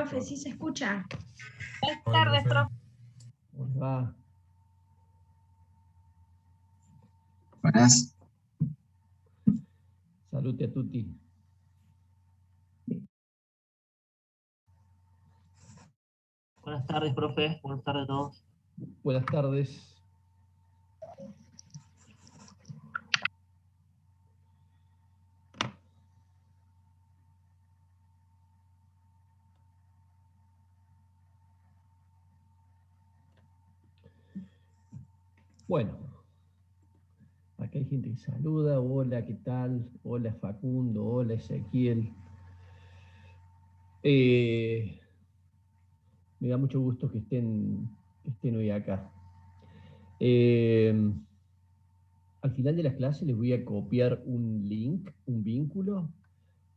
profe, ¿sí se escucha? Buenas tardes, profe. ¿Cómo va? Buenas. Salute a tutti. Buenas tardes, profe. Buenas tardes a todos. Buenas tardes. Bueno, acá hay gente que saluda. Hola, ¿qué tal? Hola Facundo, hola Ezequiel. Me da mucho gusto que estén hoy acá. Al final de las clases les voy a copiar un link, un vínculo,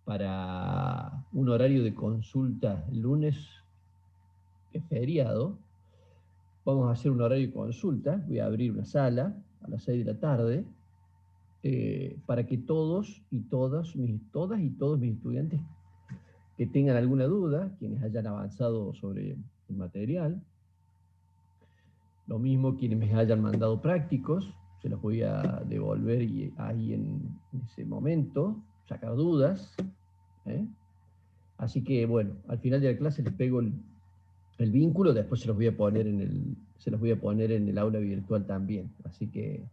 para un horario de consulta el lunes, que es feriado. Vamos a hacer un horario de consulta. Voy a abrir una sala a las 6 de la tarde para que todos y todas y todos mis estudiantes que tengan alguna duda, quienes hayan avanzado sobre el material, lo mismo quienes me hayan mandado prácticos, se los voy a devolver y ahí en ese momento sacar dudas. Así que bueno, al final de la clase les pego el vínculo, después se los voy a poner en el aula virtual también, así que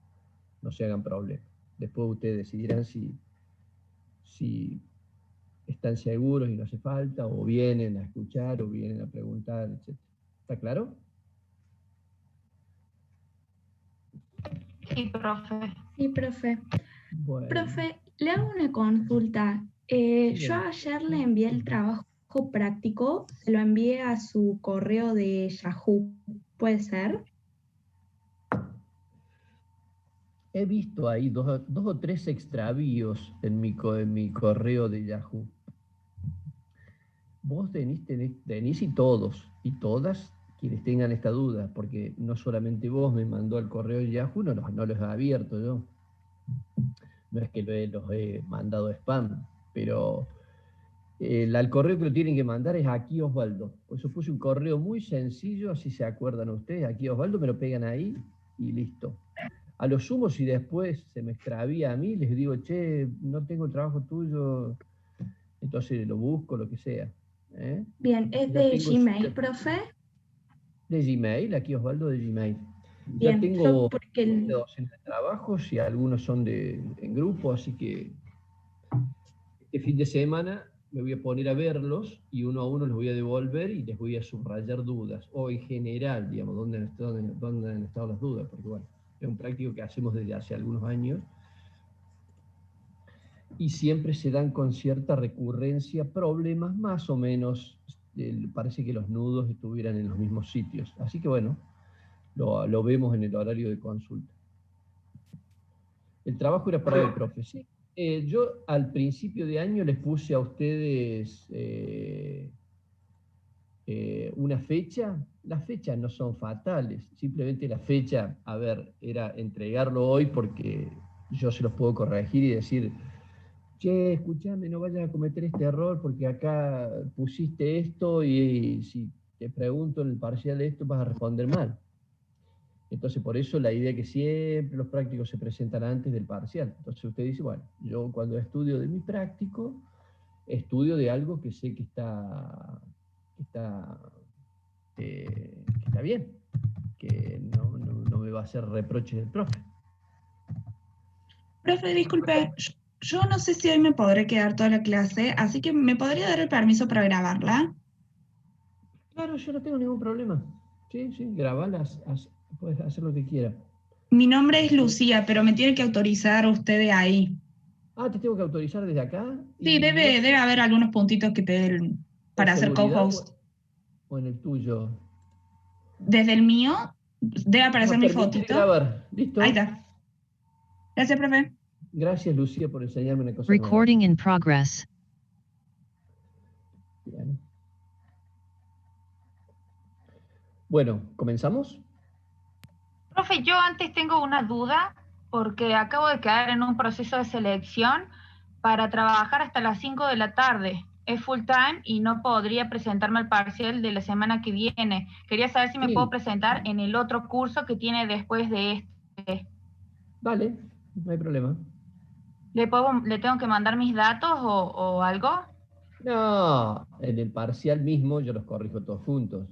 no se hagan problema. Después ustedes decidirán si están seguros y no hace falta, o vienen a escuchar, o vienen a preguntar, etc. ¿Está claro? Sí, profe. Sí, profe. Bueno. Profe, le hago una consulta. Yo ayer le envié el trabajo práctico, se lo envié a su correo de Yahoo. ¿Puede ser? He visto ahí dos o tres extravíos en mi correo de Yahoo. Vos tenés y todos y todas quienes tengan esta duda, porque no solamente vos me mandó el correo de Yahoo, no los he abierto yo. No es que los he mandado spam, pero al correo que lo tienen que mandar es aquí Osvaldo. Por eso puse un correo muy sencillo, así se acuerdan ustedes, aquí Osvaldo, me lo pegan ahí y listo. A lo sumo, si después se me extravía a mí, les digo, che, no tengo el trabajo tuyo, entonces lo busco, lo que sea. Bien, ¿es de Gmail, profe? De Gmail, aquí Osvaldo de Gmail. Bien, ya tengo porque docena de trabajos y algunos son en grupo, así que este fin de semana me voy a poner a verlos y uno a uno los voy a devolver y les voy a subrayar dudas, o en general, digamos, dónde han estado las dudas, porque bueno, es un práctico que hacemos desde hace algunos años y siempre se dan con cierta recurrencia problemas más o menos, parece que los nudos estuvieran en los mismos sitios. Así que bueno, lo vemos en el horario de consulta. El trabajo era para el profe, sí. Yo al principio de año les puse a ustedes una fecha. Las fechas no son fatales, simplemente la fecha, a ver, era entregarlo hoy porque yo se los puedo corregir y decir, che, escuchame, no vayas a cometer este error porque acá pusiste esto y si te pregunto en el parcial esto vas a responder mal. Entonces, por eso la idea es que siempre los prácticos se presentan antes del parcial. Entonces usted dice, bueno, yo cuando estudio de mi práctico, estudio de algo que sé que está bien, que no me va a hacer reproche del profe. Profe, disculpe, yo no sé si hoy me podré quedar toda la clase, así que ¿me podría dar el permiso para grabarla? Claro, yo no tengo ningún problema. Sí, grabalas, puedes hacer lo que quieras. Mi nombre es Lucía, pero me tiene que autorizar usted de ahí. Ah, ¿te tengo que autorizar desde acá? Sí, debe haber algunos puntitos que te den para hacer co-host. ¿O en el tuyo? Desde el mío debe aparecer mi fotito. Grabar. ¿Listo? Ahí está. Gracias, profe. Gracias, Lucía, por enseñarme una cosa Recording nueva. in progress. Bien. Bueno, ¿comenzamos? Profe, yo antes tengo una duda porque acabo de quedar en un proceso de selección para trabajar hasta las 5 de la tarde. es full time y no podría presentarme al parcial de la semana que viene. Quería saber si me Sí. puedo presentar en el otro curso que tiene después de este. Vale, no hay problema. ¿Le tengo que mandar mis datos o algo? No, en el parcial mismo yo los corrijo todos juntos.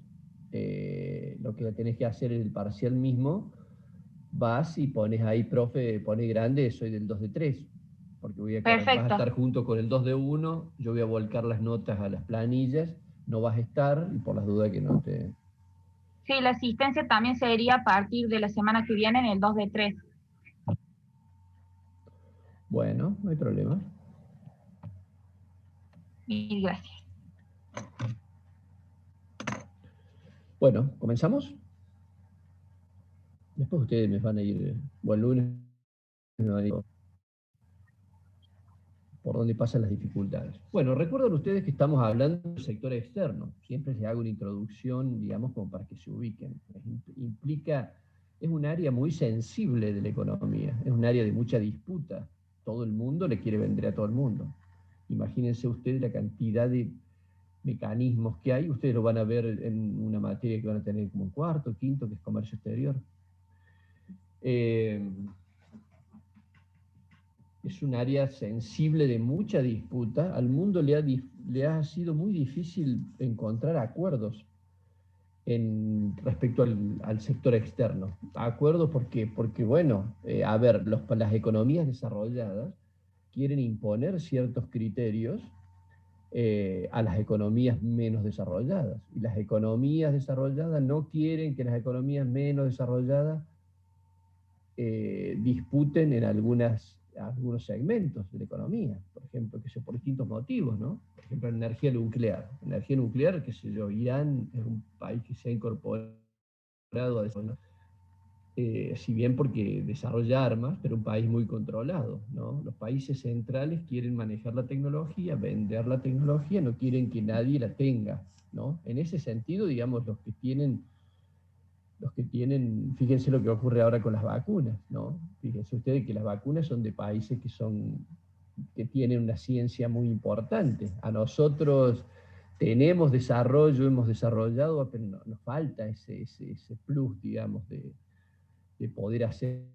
Lo que tenés que hacer en el parcial mismo, vas y pones ahí, profe, pone grande, soy del 2 de 3, porque vas a Perfecto. estar junto con el 2 de 1, yo voy a volcar las notas a las planillas, no vas a estar, y por las dudas que no te... Sí, la asistencia también sería a partir de la semana que viene en el 2 de 3. Bueno, no hay problema. Mil gracias. Bueno, ¿comenzamos? Después ustedes me van a ir, buen lunes, me van a ir por dónde pasan las dificultades. Bueno, recuerden ustedes que estamos hablando del sector externo. Siempre les hago una introducción, digamos, como para que se ubiquen. Implica, es un área muy sensible de la economía, es un área de mucha disputa. Todo el mundo le quiere vender a todo el mundo. Imagínense ustedes la cantidad de mecanismos que hay. Ustedes lo van a ver en una materia que van a tener como un cuarto, quinto, que es comercio exterior. Es un área sensible de mucha disputa. Al mundo le ha sido muy difícil encontrar acuerdos respecto al sector externo. Acuerdos porque bueno, a ver, las economías desarrolladas quieren imponer ciertos criterios a las economías menos desarrolladas. Y las economías desarrolladas no quieren que las economías menos desarrolladas disputen en algunos segmentos de la economía, por ejemplo, por distintos motivos, ¿no? Por ejemplo, la energía nuclear. Energía nuclear, qué sé yo, Irán es un país que se ha incorporado a eso, ¿no? Si bien porque desarrolla armas, pero un país muy controlado, ¿no? Los países centrales quieren manejar la tecnología, vender la tecnología, no quieren que nadie la tenga, ¿no? En ese sentido, digamos, los que tienen, fíjense lo que ocurre ahora con las vacunas, ¿no? Fíjense ustedes que las vacunas son de países que tienen una ciencia muy importante. A nosotros tenemos desarrollo, hemos desarrollado, pero nos falta ese plus, digamos, de poder hacer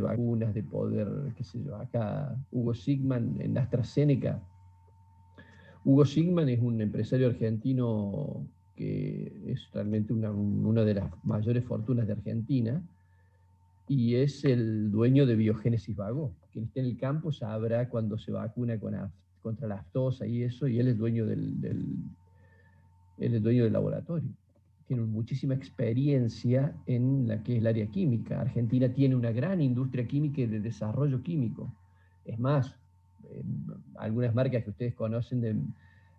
vacunas, de poder, qué sé yo, acá Hugo Sigman en AstraZeneca. Hugo Sigman es un empresario argentino que es realmente una de las mayores fortunas de Argentina, y es el dueño de Biogénesis Vago. Quien esté en el campo sabrá cuando se vacuna contra la aftosa y eso, y él es dueño él es dueño del laboratorio. Tiene muchísima experiencia en la que es el área química. Argentina tiene una gran industria química y de desarrollo químico. Es más, algunas marcas que ustedes conocen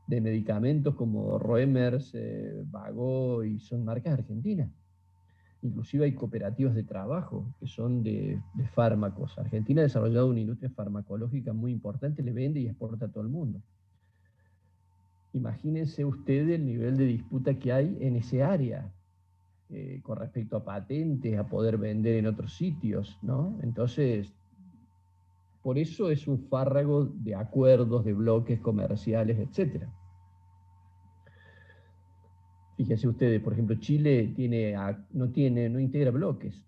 de medicamentos como Roemers, Vago, y son marcas argentinas. Inclusive hay cooperativas de trabajo que son de fármacos. Argentina ha desarrollado una industria farmacológica muy importante, le vende y exporta a todo el mundo. Imagínense ustedes el nivel de disputa que hay en ese área con respecto a patentes, a poder vender en otros sitios, ¿no? Entonces, por eso es un fárrago de acuerdos, de bloques comerciales, etc. Fíjense ustedes, por ejemplo, Chile no integra bloques.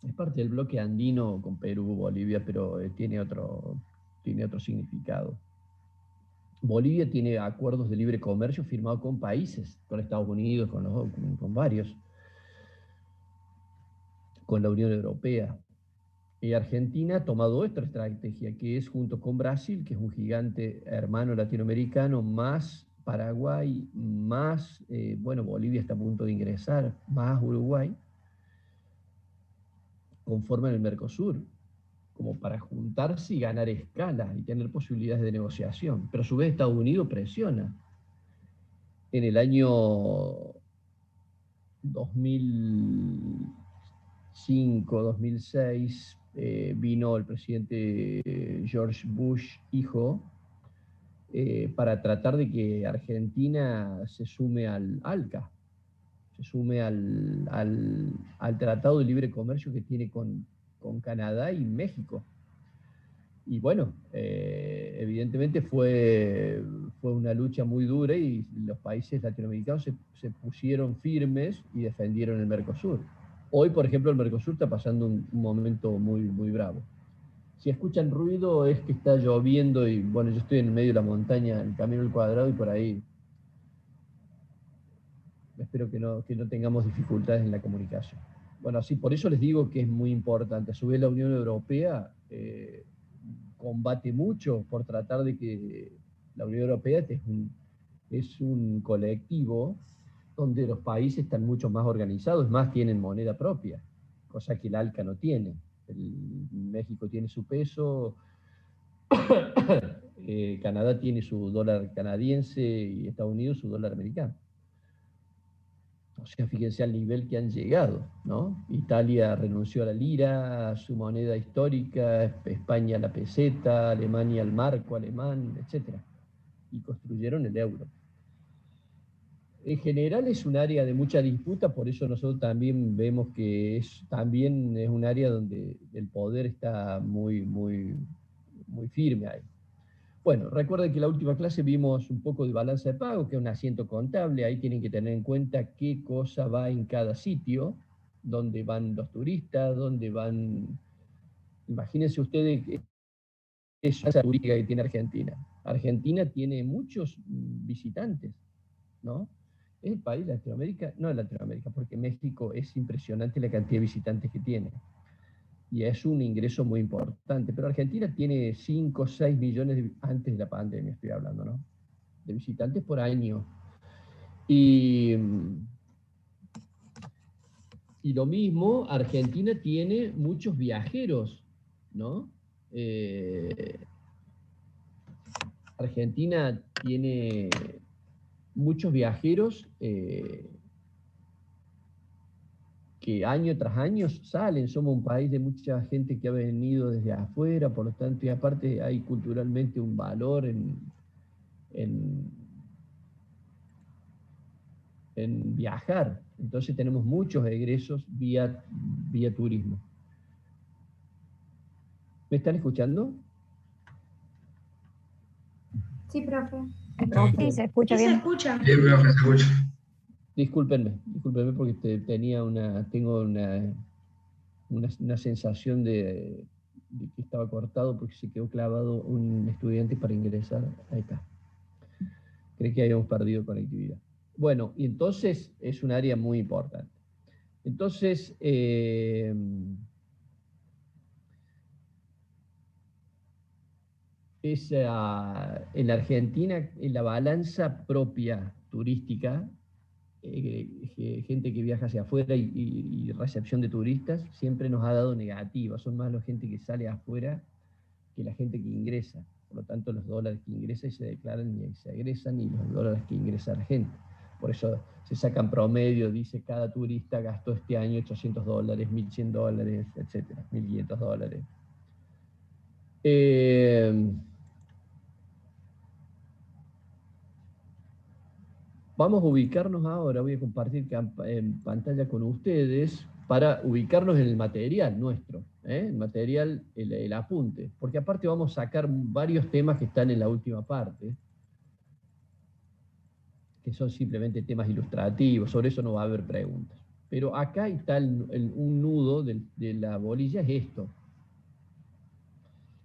Es parte del bloque andino con Perú, Bolivia, pero tiene otro significado. Bolivia tiene acuerdos de libre comercio firmados con países, con Estados Unidos, con varios, con la Unión Europea. Y Argentina ha tomado otra estrategia, que es junto con Brasil, que es un gigante hermano latinoamericano, más Paraguay, más, bueno, Bolivia está a punto de ingresar, más Uruguay, conforman el Mercosur, como para juntarse y ganar escala y tener posibilidades de negociación. Pero a su vez Estados Unidos presiona. En el año 2005, 2006, vino el presidente George Bush, hijo, para tratar de que Argentina se sume al ALCA, se sume al Tratado de Libre Comercio que tiene con Canadá y México. Y bueno, evidentemente fue fue una lucha muy dura y los países latinoamericanos se pusieron firmes y defendieron el Mercosur. Hoy, por ejemplo, el Mercosur está pasando un momento muy, muy bravo. Si escuchan ruido es que está lloviendo y bueno, yo estoy en medio de la montaña, en Camino al Cuadrado, y por ahí espero que no tengamos dificultades en la comunicación. Bueno, sí, por eso les digo que es muy importante. A su vez, la Unión Europea combate mucho por tratar de que la Unión Europea es un colectivo donde los países están mucho más organizados, más tienen moneda propia, cosa que el ALCA no tiene. México tiene su peso, Canadá tiene su dólar canadiense y Estados Unidos su dólar americano. O sea, fíjense al nivel que han llegado, ¿no? Italia renunció a la lira, a su moneda histórica, España a la peseta, Alemania al marco alemán, etc. Y construyeron el euro. En general es un área de mucha disputa, por eso nosotros también vemos que también es un área donde el poder está muy, muy, muy firme ahí. Bueno, recuerden que en la última clase vimos un poco de balanza de pago, que es un asiento contable. Ahí tienen que tener en cuenta qué cosa va en cada sitio, dónde van los turistas, dónde van... Imagínense ustedes que es la turística que tiene Argentina. Argentina tiene muchos visitantes, ¿no? Es el país de Latinoamérica, no de Latinoamérica, porque México es impresionante la cantidad de visitantes que tiene. Y es un ingreso muy importante. Pero Argentina tiene 5 o 6 millones, antes de la pandemia estoy hablando, ¿no?, de visitantes por año. Y lo mismo, Argentina tiene muchos viajeros, ¿no? Argentina tiene muchos viajeros que año tras año salen. Somos un país de mucha gente que ha venido desde afuera, por lo tanto, y aparte hay culturalmente un valor en viajar. Entonces tenemos muchos egresos vía turismo. ¿Me están escuchando? Sí, profe. Sí, se escucha Sí, se bien. escucha. Sí, profe, se escucha. Discúlpenme porque tengo una sensación de que estaba cortado porque se quedó clavado un estudiante para ingresar. Ahí está. Creí que habíamos perdido conectividad. Bueno, y entonces es un área muy importante. Entonces, en la Argentina, en la balanza propia turística, gente que viaja hacia afuera y recepción de turistas, siempre nos ha dado negativa. Son más la gente que sale afuera que la gente que ingresa. Por lo tanto, los dólares que ingresan y se declaran y se egresan, y los dólares que ingresa la gente. Por eso se sacan promedio, dice cada turista gastó este año $800, $1.100, etcétera, $1.500. Vamos a ubicarnos ahora, voy a compartir en pantalla con ustedes para ubicarnos en el material nuestro, el material, el apunte, porque aparte vamos a sacar varios temas que están en la última parte, que son simplemente temas ilustrativos, sobre eso no va a haber preguntas. Pero acá está un nudo de la bolilla, es esto,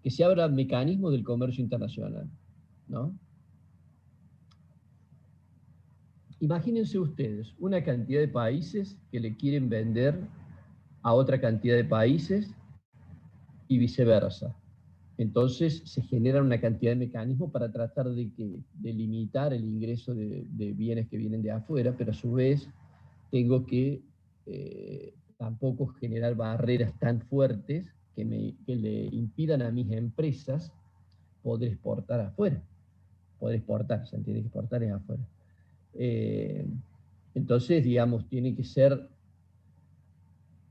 que se abra el mecanismo del comercio internacional, ¿no? Imagínense ustedes una cantidad de países que le quieren vender a otra cantidad de países y viceversa. Entonces se genera una cantidad de mecanismos para tratar de limitar el ingreso de bienes que vienen de afuera, pero a su vez tengo que tampoco generar barreras tan fuertes que le impidan a mis empresas poder exportar afuera. Poder exportar, ¿se entiende? Que exportar es afuera. Entonces, digamos, tiene que ser,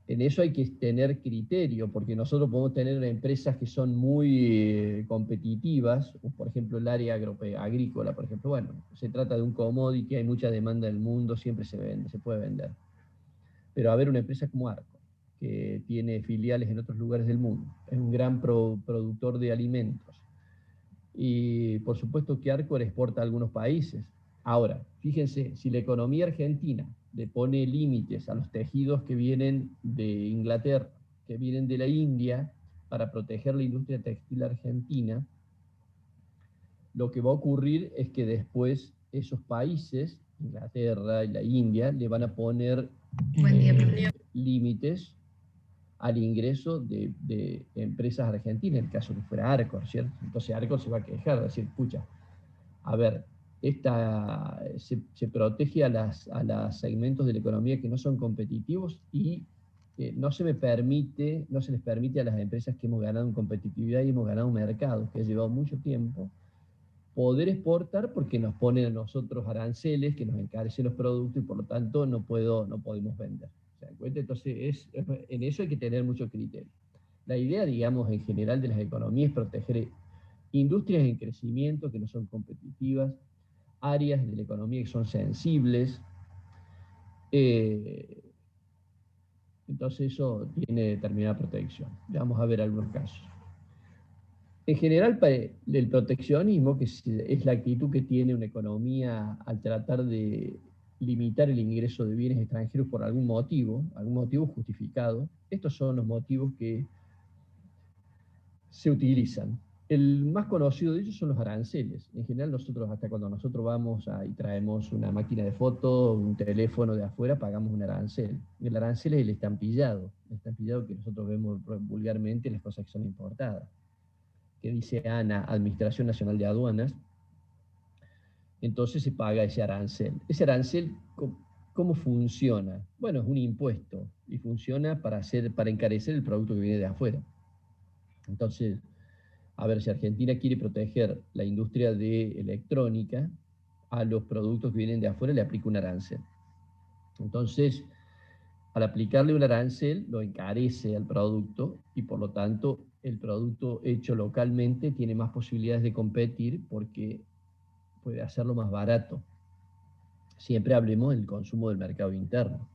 en eso hay que tener criterio, porque nosotros podemos tener empresas que son muy competitivas, por ejemplo el área agrícola, por ejemplo, bueno, se trata de un commodity, hay mucha demanda del mundo, siempre se vende, se puede vender. Pero a ver, una empresa como Arco, que tiene filiales en otros lugares del mundo, es un gran productor de alimentos, Y por supuesto que Arcor exporta a algunos países. Ahora, fíjense, si la economía argentina le pone límites a los tejidos que vienen de Inglaterra, que vienen de la India, para proteger la industria textil argentina, lo que va a ocurrir es que después esos países, Inglaterra y la India, le van a poner límites al ingreso de empresas argentinas, en el caso que fuera Arcor, ¿cierto? Entonces Arcor se va a quejar, decir, pucha, a ver, se protege a los segmentos de la economía que no son competitivos y no se les permite a las empresas que hemos ganado en competitividad y hemos ganado un mercado que ha llevado mucho tiempo, poder exportar porque nos ponen a nosotros aranceles que nos encarecen los productos y por lo tanto no podemos vender. ¿Se dan cuenta? Entonces, en eso hay que tener mucho criterio. La idea, digamos, en general de las economías es proteger industrias en crecimiento que no son competitivas, áreas de la economía que son sensibles. Entonces eso tiene determinada protección. Vamos a ver algunos casos. En general, el proteccionismo, que es la actitud que tiene una economía al tratar de limitar el ingreso de bienes extranjeros por algún motivo justificado, estos son los motivos que se utilizan. El más conocido de ellos son los aranceles. En general, hasta cuando nosotros vamos y traemos una máquina de foto, un teléfono de afuera, pagamos un arancel. El arancel es el estampillado que nosotros vemos vulgarmente en las cosas que son importadas, que dice ANA, Administración Nacional de Aduanas. Entonces se paga ese arancel. Ese arancel, ¿cómo funciona? Bueno, es un impuesto y funciona para encarecer el producto que viene de afuera. Entonces, a ver, si Argentina quiere proteger la industria de electrónica, a los productos que vienen de afuera le aplica un arancel. Entonces, al aplicarle un arancel, lo encarece al producto y por lo tanto el producto hecho localmente tiene más posibilidades de competir porque puede hacerlo más barato. Siempre hablemos del consumo del mercado interno.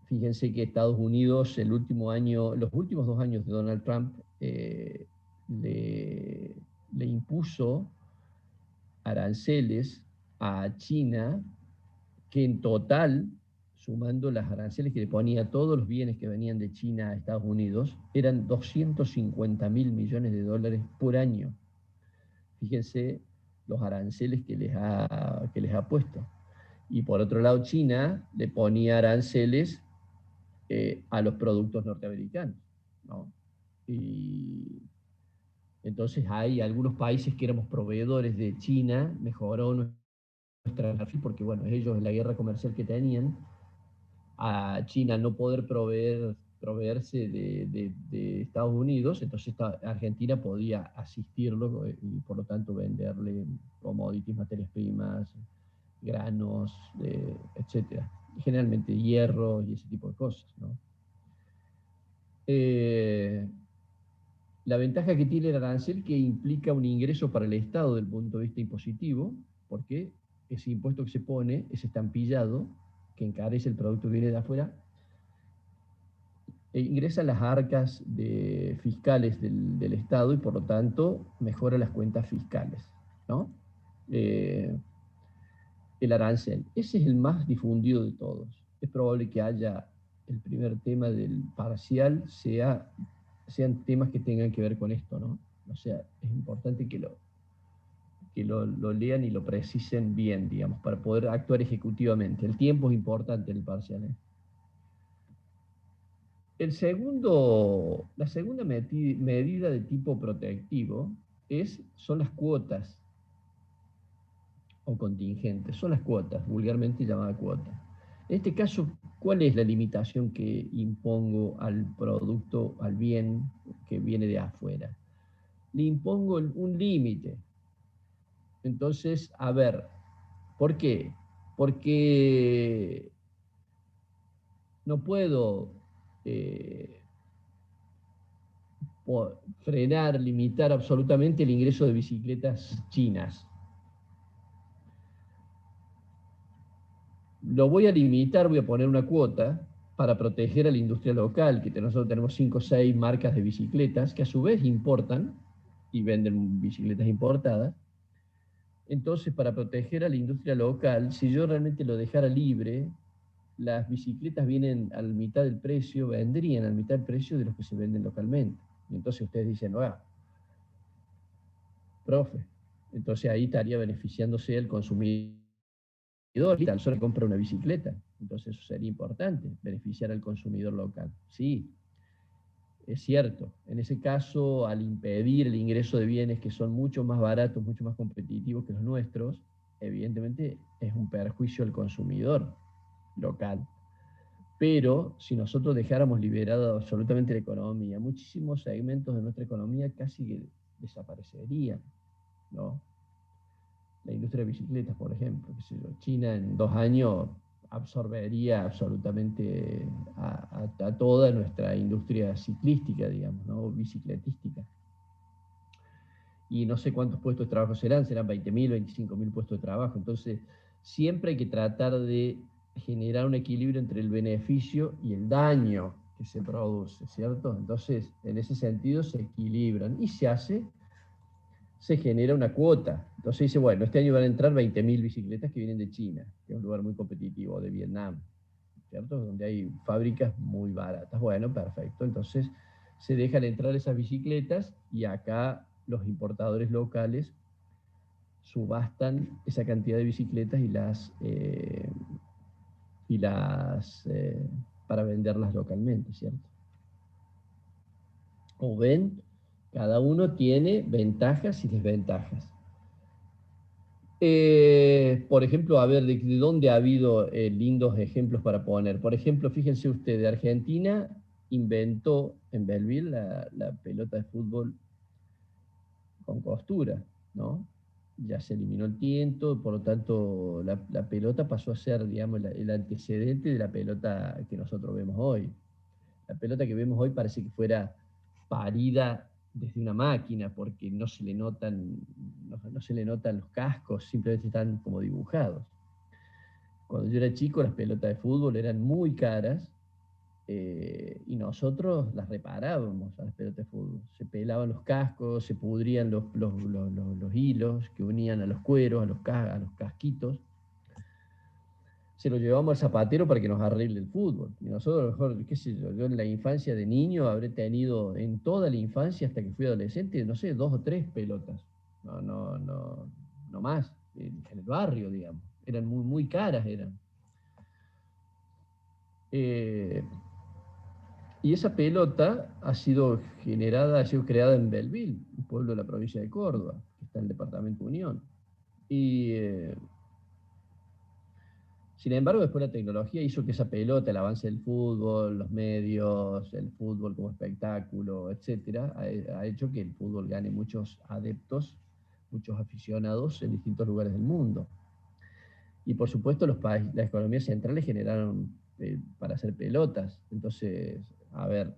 Fíjense que Estados Unidos, los últimos 2 años de Donald Trump, le impuso aranceles a China que en total, sumando las aranceles que le ponía a todos los bienes que venían de China a Estados Unidos, eran 250.000 millones de dólares por año. Fíjense los aranceles que les ha puesto. Y por otro lado, China le ponía aranceles a los productos norteamericanos, ¿no? Y entonces hay algunos países que éramos proveedores de China, mejoró nuestra porque bueno, ellos en la guerra comercial que tenían, a China no poder proveerse de Estados Unidos, entonces Argentina podía asistirlo y por lo tanto venderle commodities, materias primas, granos, etcétera. Generalmente hierro y ese tipo de cosas, ¿no? La ventaja que tiene el arancel que implica un ingreso para el Estado desde el punto de vista impositivo, porque ese impuesto que se pone, ese estampillado, que encarece el producto que viene de afuera, ingresa a las arcas fiscales del Estado y por lo tanto mejora las cuentas fiscales, ¿no? El arancel, ese es el más difundido de todos. Es probable que haya el primer tema del parcial sean temas que tengan que ver con esto, ¿no? O sea, es importante que lo lean y lo precisen bien, digamos, para poder actuar ejecutivamente. El tiempo es importante en el parcial, ¿eh? La segunda medida de tipo protectivo son las cuotas o contingentes, son las cuotas, vulgarmente llamadas cuotas. En este caso, ¿cuál es la limitación que impongo al producto, al bien que viene de afuera? Le impongo un límite. Entonces, a ver, ¿por qué? Porque no puedo frenar, limitar absolutamente el ingreso de bicicletas chinas. Lo voy a limitar, voy a poner una cuota, para proteger a la industria local, que nosotros tenemos 5 o 6 marcas de bicicletas, que a su vez importan y venden bicicletas importadas. Entonces, para proteger a la industria local, si yo realmente lo dejara libre, las bicicletas vienen a la mitad del precio, vendrían a la mitad del precio de los que se venden localmente. Y entonces ustedes dicen, profe, entonces ahí estaría beneficiándose el consumidor, tan solo compra una bicicleta. Entonces eso sería importante, beneficiar al consumidor local. Sí, es cierto. En ese caso, al impedir el ingreso de bienes que son mucho más baratos, mucho más competitivos que los nuestros, evidentemente es un perjuicio al consumidor local. Pero si nosotros dejáramos liberada absolutamente la economía, muchísimos segmentos de nuestra economía casi que desaparecerían, ¿no? La industria de bicicletas, por ejemplo, qué sé yo, China en 2 años absorbería absolutamente a toda nuestra industria ciclística, digamos, ¿no? Bicicletística. Y no sé cuántos puestos de trabajo serán 20.000, 25.000 puestos de trabajo. Entonces, siempre hay que tratar de generar un equilibrio entre el beneficio y el daño que se produce, ¿cierto? Entonces, en ese sentido se equilibran y se genera una cuota. Entonces dice, bueno, este año van a entrar 20.000 bicicletas que vienen de China, que es un lugar muy competitivo, de Vietnam, ¿cierto? Donde hay fábricas muy baratas. Bueno, perfecto. Entonces se dejan entrar esas bicicletas y acá los importadores locales subastan esa cantidad de bicicletas para venderlas localmente, ¿cierto? Como ven, cada uno tiene ventajas y desventajas. Por ejemplo, a ver, ¿de dónde ha habido lindos ejemplos para poner? Por ejemplo, fíjense ustedes, Argentina inventó en Belleville la pelota de fútbol con costura, ¿no? Ya se eliminó el tiento, por lo tanto la pelota pasó a ser, digamos, el antecedente de la pelota que nosotros vemos hoy. La pelota que vemos hoy parece que fuera parida desde una máquina, porque no se le notan los cascos, simplemente están como dibujados. Cuando yo era chico, las pelotas de fútbol eran muy caras, y nosotros las reparábamos a las pelotas de fútbol. Se pelaban los cascos, se pudrían los hilos que unían a los cueros, a los casquitos. Se lo llevamos al zapatero para que nos arregle el fútbol. Y nosotros, a lo mejor, qué sé yo en la infancia de niño habré tenido, en toda la infancia hasta que fui adolescente, no sé, 2 o 3 pelotas. No más, en el barrio, digamos. Eran muy, muy caras, eran. Y esa pelota ha sido creada en Belleville, un pueblo de la provincia de Córdoba, que está en el departamento Unión. Y sin embargo, después la tecnología hizo que esa pelota, el avance del fútbol, los medios, el fútbol como espectáculo, etcétera, ha hecho que el fútbol gane muchos adeptos, muchos aficionados en distintos lugares del mundo. Y por supuesto las economías centrales generaron para hacer pelotas. Entonces, a ver,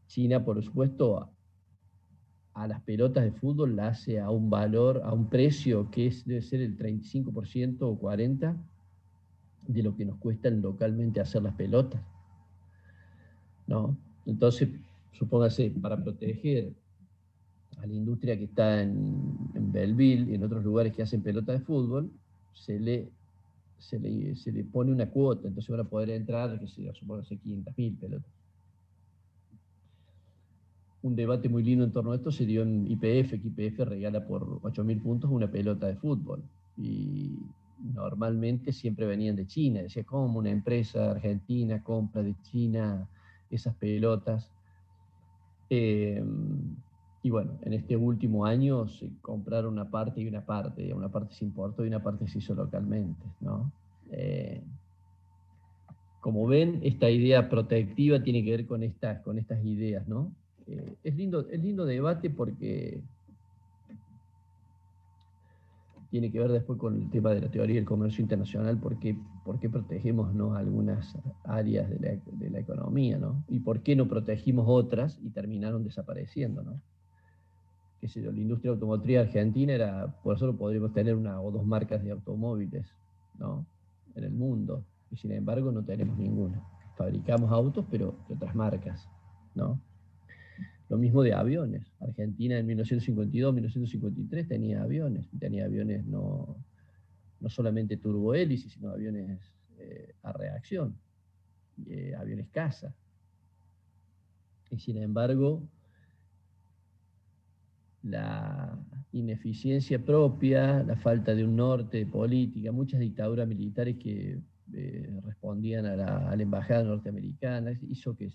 China, por supuesto, a las pelotas de fútbol la hace a un valor, a un precio que debe ser el 35% o 40% de lo que nos cuestan localmente hacer las pelotas, ¿no? Entonces, supóngase, para proteger a la industria que está en Belleville y en otros lugares que hacen pelotas de fútbol, se le pone una cuota, entonces van a poder entrar, que se supóngase 500.000 pelotas. Un debate muy lindo en torno a esto se dio en YPF, que YPF regala por 8.000 puntos una pelota de fútbol. Y normalmente siempre venían de China. Decía, ¿cómo una empresa argentina compra de China esas pelotas? Y bueno, en este último año se compraron una parte y una parte. Una parte se importó y una parte se hizo localmente, ¿no? Como ven, esta idea protectiva tiene que ver con estas ideas, ¿no? Es lindo debate porque tiene que ver después con el tema de la teoría del comercio internacional, por qué protegemos, ¿no?, algunas áreas de la economía, ¿no? Y por qué no protegimos otras y terminaron desapareciendo, ¿no? Qué sé yo, la industria automotriz argentina por eso podríamos tener 1 o 2 marcas de automóviles, ¿no?, en el mundo, y sin embargo no tenemos ninguna. fabricamos autos, pero de otras marcas, ¿no? Lo mismo de aviones. Argentina en 1952, 1953 tenía aviones no solamente turbohélices, sino aviones a reacción, aviones caza. Y sin embargo, la ineficiencia propia, la falta de un norte de política, muchas dictaduras militares que respondían a la embajada norteamericana, hizo que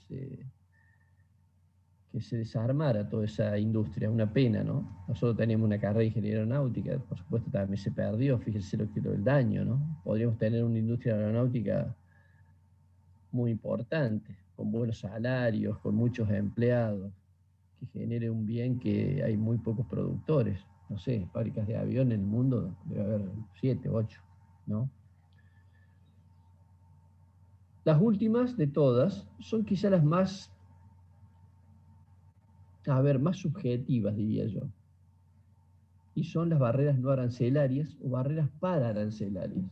se desarmara toda esa industria, una pena, ¿no? Nosotros teníamos una carrera de ingeniería aeronáutica, por supuesto también se perdió, fíjense lo que es el daño, ¿no? Podríamos tener una industria aeronáutica muy importante, con buenos salarios, con muchos empleados, que genere un bien que hay muy pocos productores. No sé, fábricas de avión en el mundo debe haber 7, 8, ¿no? Las últimas de todas son quizá las más subjetivas, diría yo. Y son las barreras no arancelarias o barreras pararancelarias.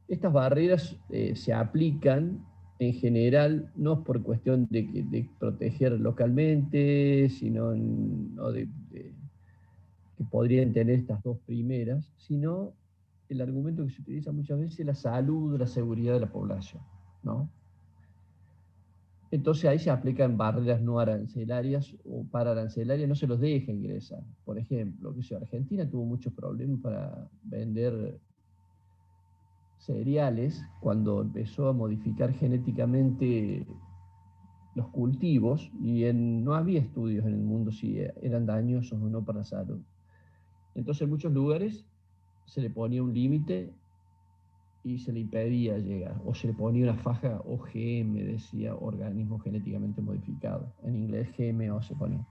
Estas barreras se aplican en general no por cuestión de proteger localmente, sino que podrían tener estas dos primeras, sino el argumento que se utiliza muchas veces es la salud, la seguridad de la población, ¿no? Entonces ahí se aplican barreras no arancelarias o pararancelarias, no se los deja ingresar. Por ejemplo, Argentina tuvo muchos problemas para vender cereales cuando empezó a modificar genéticamente los cultivos y no había estudios en el mundo si eran dañosos o no para la salud. Entonces en muchos lugares se le ponía un límite y se le impedía llegar, o se le ponía una faja OGM, decía organismo genéticamente modificado. En inglés GMO se ponía.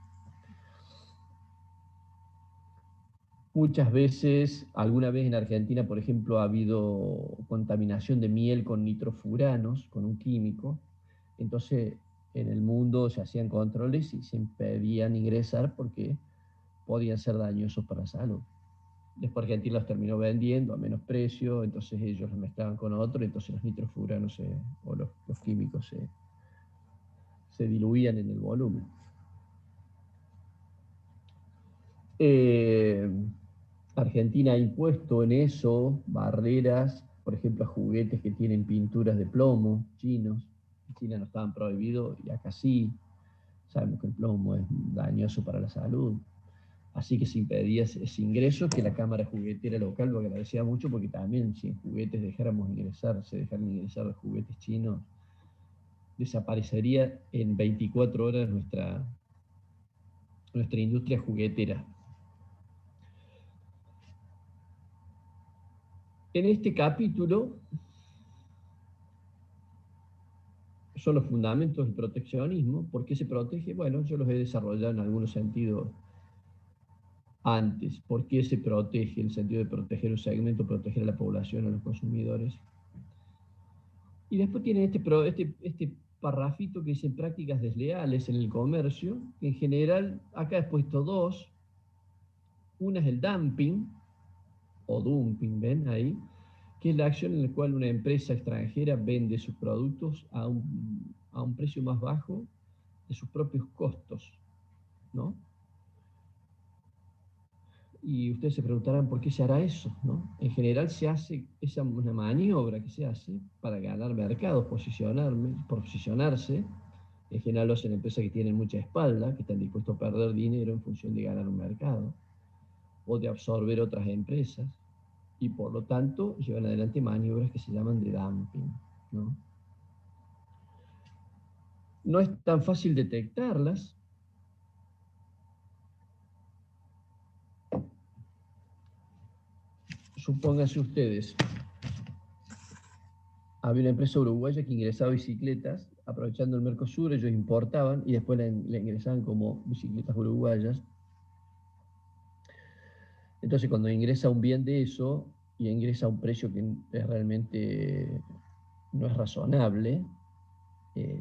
Muchas veces, alguna vez en Argentina, por ejemplo, ha habido contaminación de miel con nitrofuranos, con un químico. Entonces, en el mundo se hacían controles y se impedían ingresar porque podían ser dañosos para la salud. Después Argentina los terminó vendiendo a menos precio, entonces ellos los mezclaban con otro, entonces los nitrofuranos o los químicos se diluían en el volumen. Argentina ha impuesto en eso barreras, por ejemplo, a juguetes que tienen pinturas de plomo, chinos. En China no estaban prohibidos y acá sí. Sabemos que el plomo es dañoso para la salud. Así que se impedía ese ingreso, que la Cámara Juguetera local lo agradecía mucho, porque también si en juguetes se dejaran ingresar los juguetes chinos, desaparecería en 24 horas nuestra industria juguetera. En este capítulo son los fundamentos del proteccionismo. ¿Por qué se protege? Bueno, yo los he desarrollado en algunos sentidos antes. ¿Por qué se protege? El sentido de proteger un segmento, proteger a la población, a los consumidores. Y después tienen este parrafito que dice prácticas desleales en el comercio, que en general, acá he puesto dos. Una es el dumping, o dumping, ¿ven ahí? Que es la acción en la cual una empresa extranjera vende sus productos a un precio más bajo de sus propios costos, ¿no? Y ustedes se preguntarán por qué se hará eso, ¿no? En general se hace una maniobra que se hace para ganar mercados, posicionarse. En general lo hacen empresas que tienen mucha espalda, que están dispuestos a perder dinero en función de ganar un mercado o de absorber otras empresas, y por lo tanto llevan adelante maniobras que se llaman de dumping, ¿no? No es tan fácil detectarlas. Supónganse ustedes, había una empresa uruguaya que ingresaba bicicletas, aprovechando el Mercosur, ellos importaban y después la ingresaban como bicicletas uruguayas. Entonces cuando ingresa un bien de eso, y ingresa a un precio que realmente no es razonable,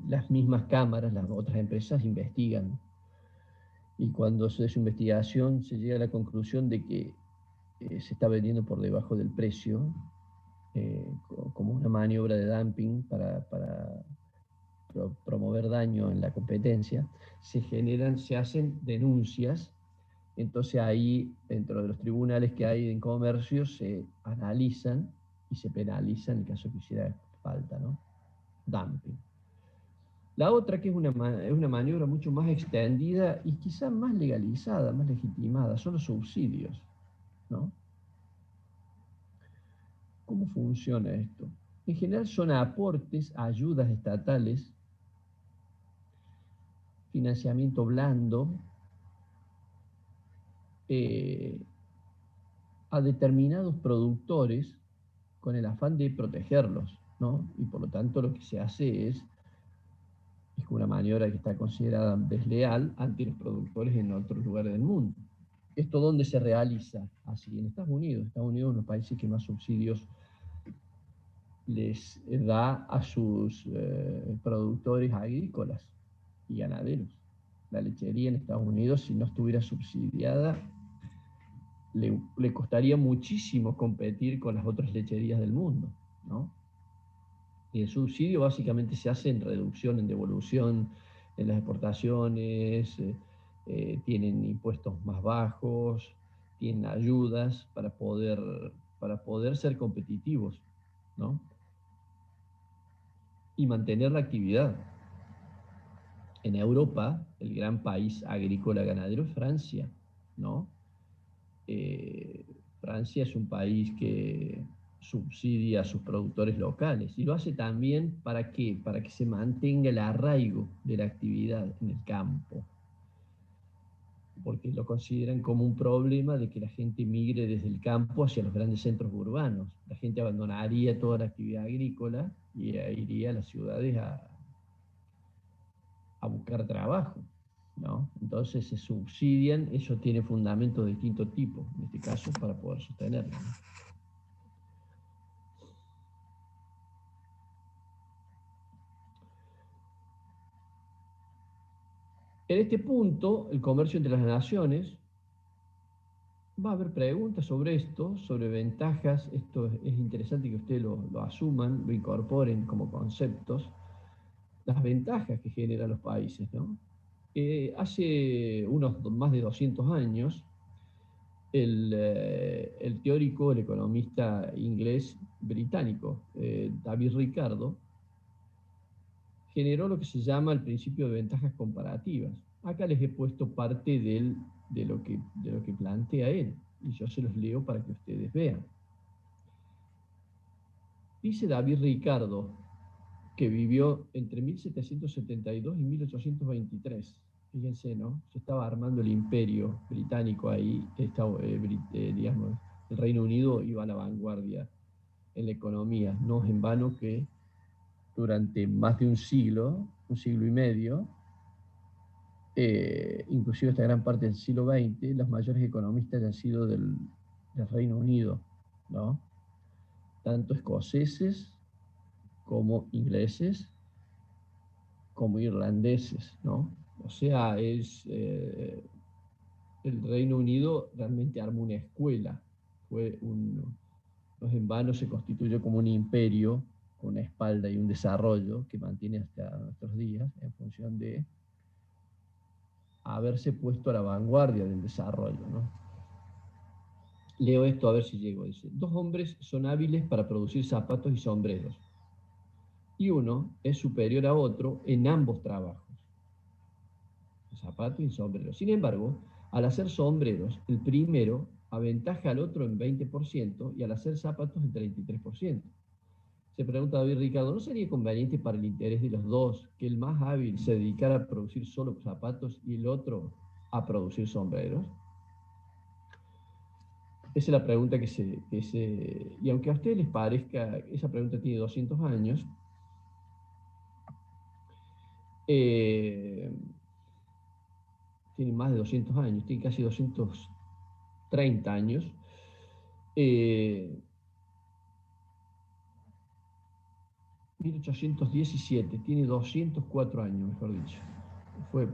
las mismas cámaras, las otras empresas investigan. Y cuando se hace su investigación se llega a la conclusión de que se está vendiendo por debajo del precio, como una maniobra de dumping para promover daño en la competencia, se hacen denuncias. Entonces ahí, dentro de los tribunales que hay en comercio, se analizan y se penaliza en el caso que hiciera falta, ¿no? Dumping. La otra, que es una maniobra mucho más extendida y quizá más legalizada, más legitimada, son los subsidios, ¿no? ¿Cómo funciona esto? En general son aportes, ayudas estatales, financiamiento blando, eh, a determinados productores con el afán de protegerlos, ¿no? Y por lo tanto lo que se hace es una maniobra que está considerada desleal ante los productores en otros lugares del mundo. ¿Esto dónde se realiza? Así, en Estados Unidos. Estados Unidos es uno de los países que más subsidios les da a sus productores agrícolas y ganaderos. La lechería en Estados Unidos, si no estuviera subsidiada, le costaría muchísimo competir con las otras lecherías del mundo, ¿no? Y el subsidio básicamente se hace en reducción, en devolución, en las exportaciones, tienen impuestos más bajos, tienen ayudas para poder ser competitivos, ¿no? Y mantener la actividad. En Europa, el gran país agrícola ganadero es Francia, ¿no? Francia es un país que subsidia a sus productores locales y lo hace también ¿para qué? Para que se mantenga el arraigo de la actividad en el campo, porque lo consideran como un problema de que la gente migre desde el campo hacia los grandes centros urbanos. La gente abandonaría toda la actividad agrícola y iría a las ciudades a buscar trabajo, ¿no? Entonces se subsidian, eso tiene fundamentos de distinto tipo, en este caso, para poder sostenerlo, ¿no? En este punto, el comercio entre las naciones, va a haber preguntas sobre esto, sobre ventajas. Esto es interesante que ustedes lo asuman, lo incorporen como conceptos, las ventajas que generan los países, ¿no? Hace unos más de 200 años, el teórico, el economista inglés británico, David Ricardo, generó lo que se llama el principio de ventajas comparativas. Acá les he puesto parte de lo que plantea él, y yo se los leo para que ustedes vean. Dice David Ricardo, que vivió entre 1772 y 1823. Fíjense, ¿no? Se estaba armando el imperio británico ahí, digamos, el Reino Unido iba a la vanguardia en la economía. No es en vano que durante más de un siglo y medio, inclusive esta gran parte del siglo XX, los mayores economistas han sido del Reino Unido, ¿no? Tanto escoceses como ingleses, como irlandeses, ¿no? O sea, el Reino Unido realmente armó una escuela, no es en vano, se constituyó como un imperio con una espalda y un desarrollo que mantiene hasta nuestros días en función de haberse puesto a la vanguardia del desarrollo, ¿no? Leo esto a ver si llego. Dice: dos hombres son hábiles para producir zapatos y sombreros, y uno es superior a otro en ambos trabajos, zapatos y sombreros. Sin embargo, al hacer sombreros, el primero aventaja al otro en 20% y al hacer zapatos en 33%. Se pregunta David Ricardo, ¿no sería conveniente para el interés de los dos que el más hábil se dedicara a producir solo zapatos y el otro a producir sombreros? Esa es la pregunta y aunque a ustedes les parezca, esa pregunta tiene 200 años, tiene más de 200 años, tiene casi 230 años, 1817, tiene 204 años, mejor dicho. Fue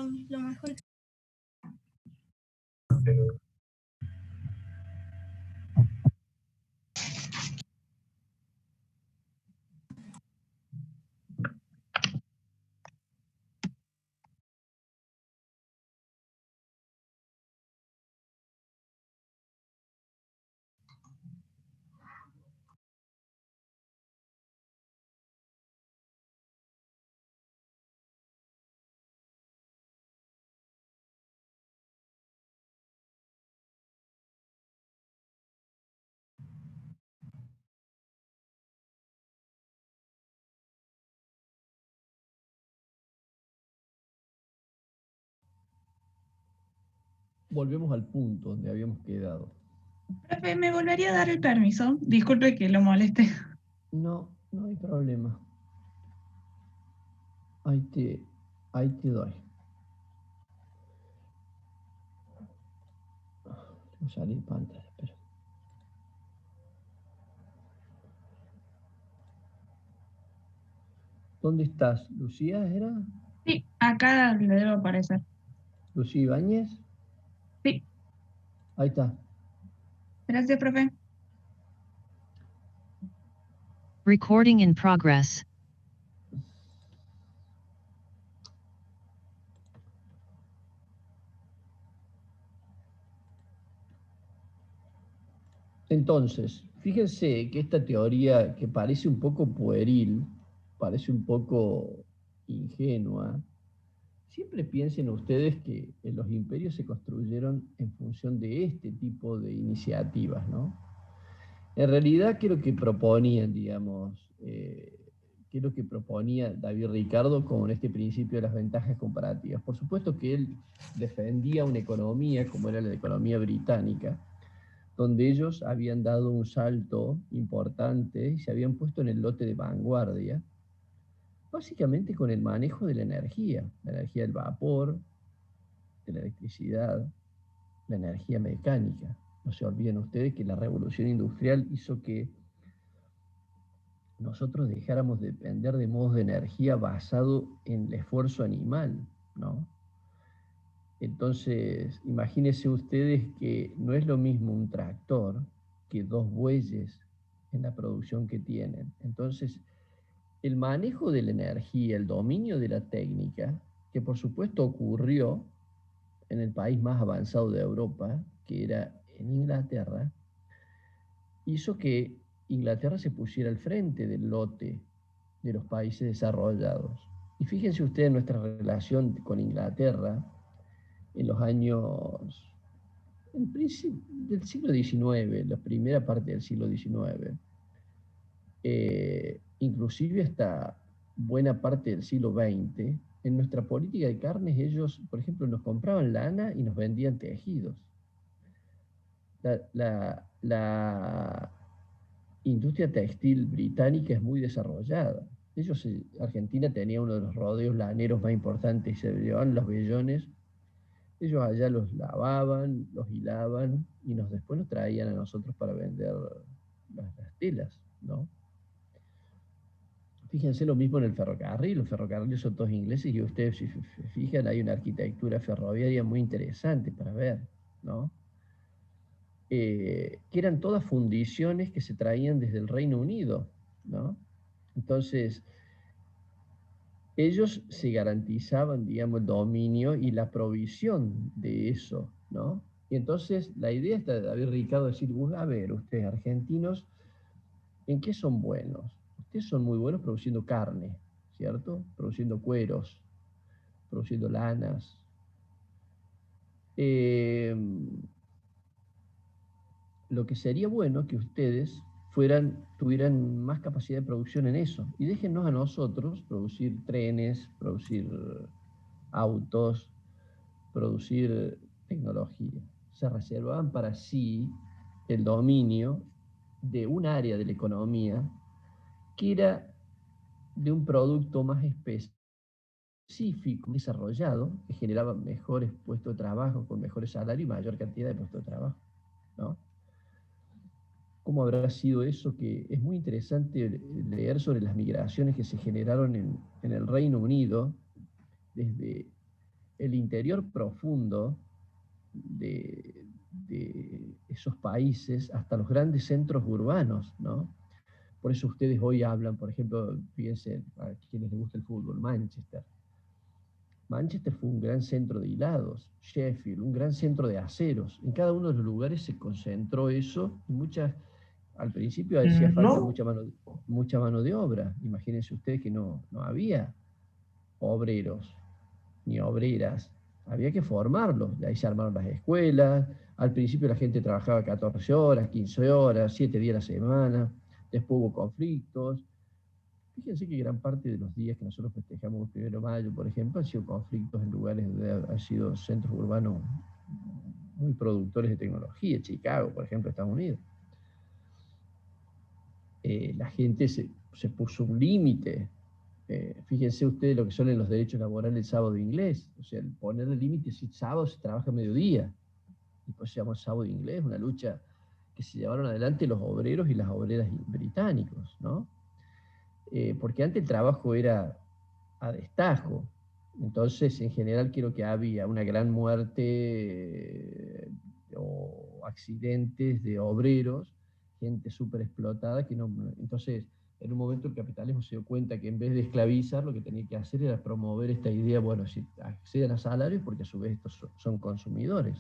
lo mejor. Volvemos al punto donde habíamos quedado. Profe, ¿me volvería a dar el permiso? Disculpe que lo moleste. No, no hay problema. Ahí te doy. Voy a salir pantalla, espera. ¿Dónde estás? ¿Lucía era? Sí, acá le debo aparecer. ¿Lucía Ibáñez? Sí, Ahí está. gracias, profe. Recording in progress. Entonces, fíjense que esta teoría que parece un poco pueril, parece un poco ingenua, siempre piensen ustedes que los imperios se construyeron en función de este tipo de iniciativas, ¿no? En realidad, ¿qué es lo que proponían, digamos, qué es lo que proponía David Ricardo con este principio de las ventajas comparativas? Por supuesto que él defendía una economía como era la economía británica, donde ellos habían dado un salto importante y se habían puesto en el lote de vanguardia, básicamente con el manejo de la energía del vapor, de la electricidad, la energía mecánica. No se olviden ustedes que la revolución industrial hizo que nosotros dejáramos de depender de modos de energía basado en el esfuerzo animal, ¿no? Entonces, imagínense ustedes que no es lo mismo un tractor que 2 bueyes en la producción que tienen. Entonces, el manejo de la energía, el dominio de la técnica, que por supuesto ocurrió en el país más avanzado de Europa, que era en Inglaterra, hizo que Inglaterra se pusiera al frente del lote de los países desarrollados. Y fíjense ustedes nuestra relación con Inglaterra en los años del siglo XIX, la primera parte del siglo XIX, inclusive hasta buena parte del siglo XX, en nuestra política de carnes ellos, por ejemplo, nos compraban lana y nos vendían tejidos. La industria textil británica es muy desarrollada. Argentina tenía uno de los rodeos laneros más importantes, se llevaban los vellones, ellos allá los lavaban, los hilaban y después nos traían a nosotros para vender las telas, ¿no? Fíjense lo mismo en el ferrocarril, los ferrocarriles son todos ingleses y ustedes si se fijan hay una arquitectura ferroviaria muy interesante para ver, ¿no? Que eran todas fundiciones que se traían desde el Reino Unido, ¿no? Entonces, ellos se garantizaban, digamos, el dominio y la provisión de eso, ¿no? Y entonces la idea está de David Ricardo decir, a ver, ustedes argentinos, ¿en qué son buenos? Ustedes son muy buenos produciendo carne, ¿cierto? Produciendo cueros, produciendo lanas. Lo que sería bueno que ustedes tuvieran más capacidad de producción en eso. Y déjennos a nosotros producir trenes, producir autos, producir tecnología. Se reservaban para sí el dominio de un área de la economía que era de un producto más específico, desarrollado, que generaba mejores puestos de trabajo, con mejores salarios y mayor cantidad de puestos de trabajo, ¿no? ¿Cómo habrá sido eso? Que es muy interesante leer sobre las migraciones que se generaron en el Reino Unido desde el interior profundo de esos países hasta los grandes centros urbanos, ¿no? Por eso ustedes hoy hablan, por ejemplo, fíjense, a quienes les gusta el fútbol, Manchester. Manchester fue un gran centro de hilados, Sheffield, un gran centro de aceros. En cada uno de los lugares se concentró eso y al principio hacía falta mucha mano de obra. Imagínense ustedes que no había obreros ni obreras, había que formarlos. De ahí se armaron las escuelas. Al principio la gente trabajaba 14 horas, 15 horas, 7 días a la semana. Después hubo conflictos. Fíjense que gran parte de los días que nosotros festejamos el 1 de mayo, por ejemplo, han sido conflictos en lugares donde han sido centros urbanos muy productores de tecnología. Chicago, por ejemplo, Estados Unidos. La gente se puso un límite. Fíjense ustedes lo que son en los derechos laborales el sábado inglés. O sea, el poner el límite, si sábado se trabaja a mediodía. Y pues se llama sábado inglés, una lucha que se llevaron adelante los obreros y las obreras británicos, ¿no? Porque antes el trabajo era a destajo. Entonces, en general, creo que había una gran muerte o accidentes de obreros, gente súper explotada, que no. Entonces, en un momento el capitalismo se dio cuenta que en vez de esclavizar, lo que tenía que hacer era promover esta idea, bueno, si acceden a salarios, porque a su vez estos son consumidores.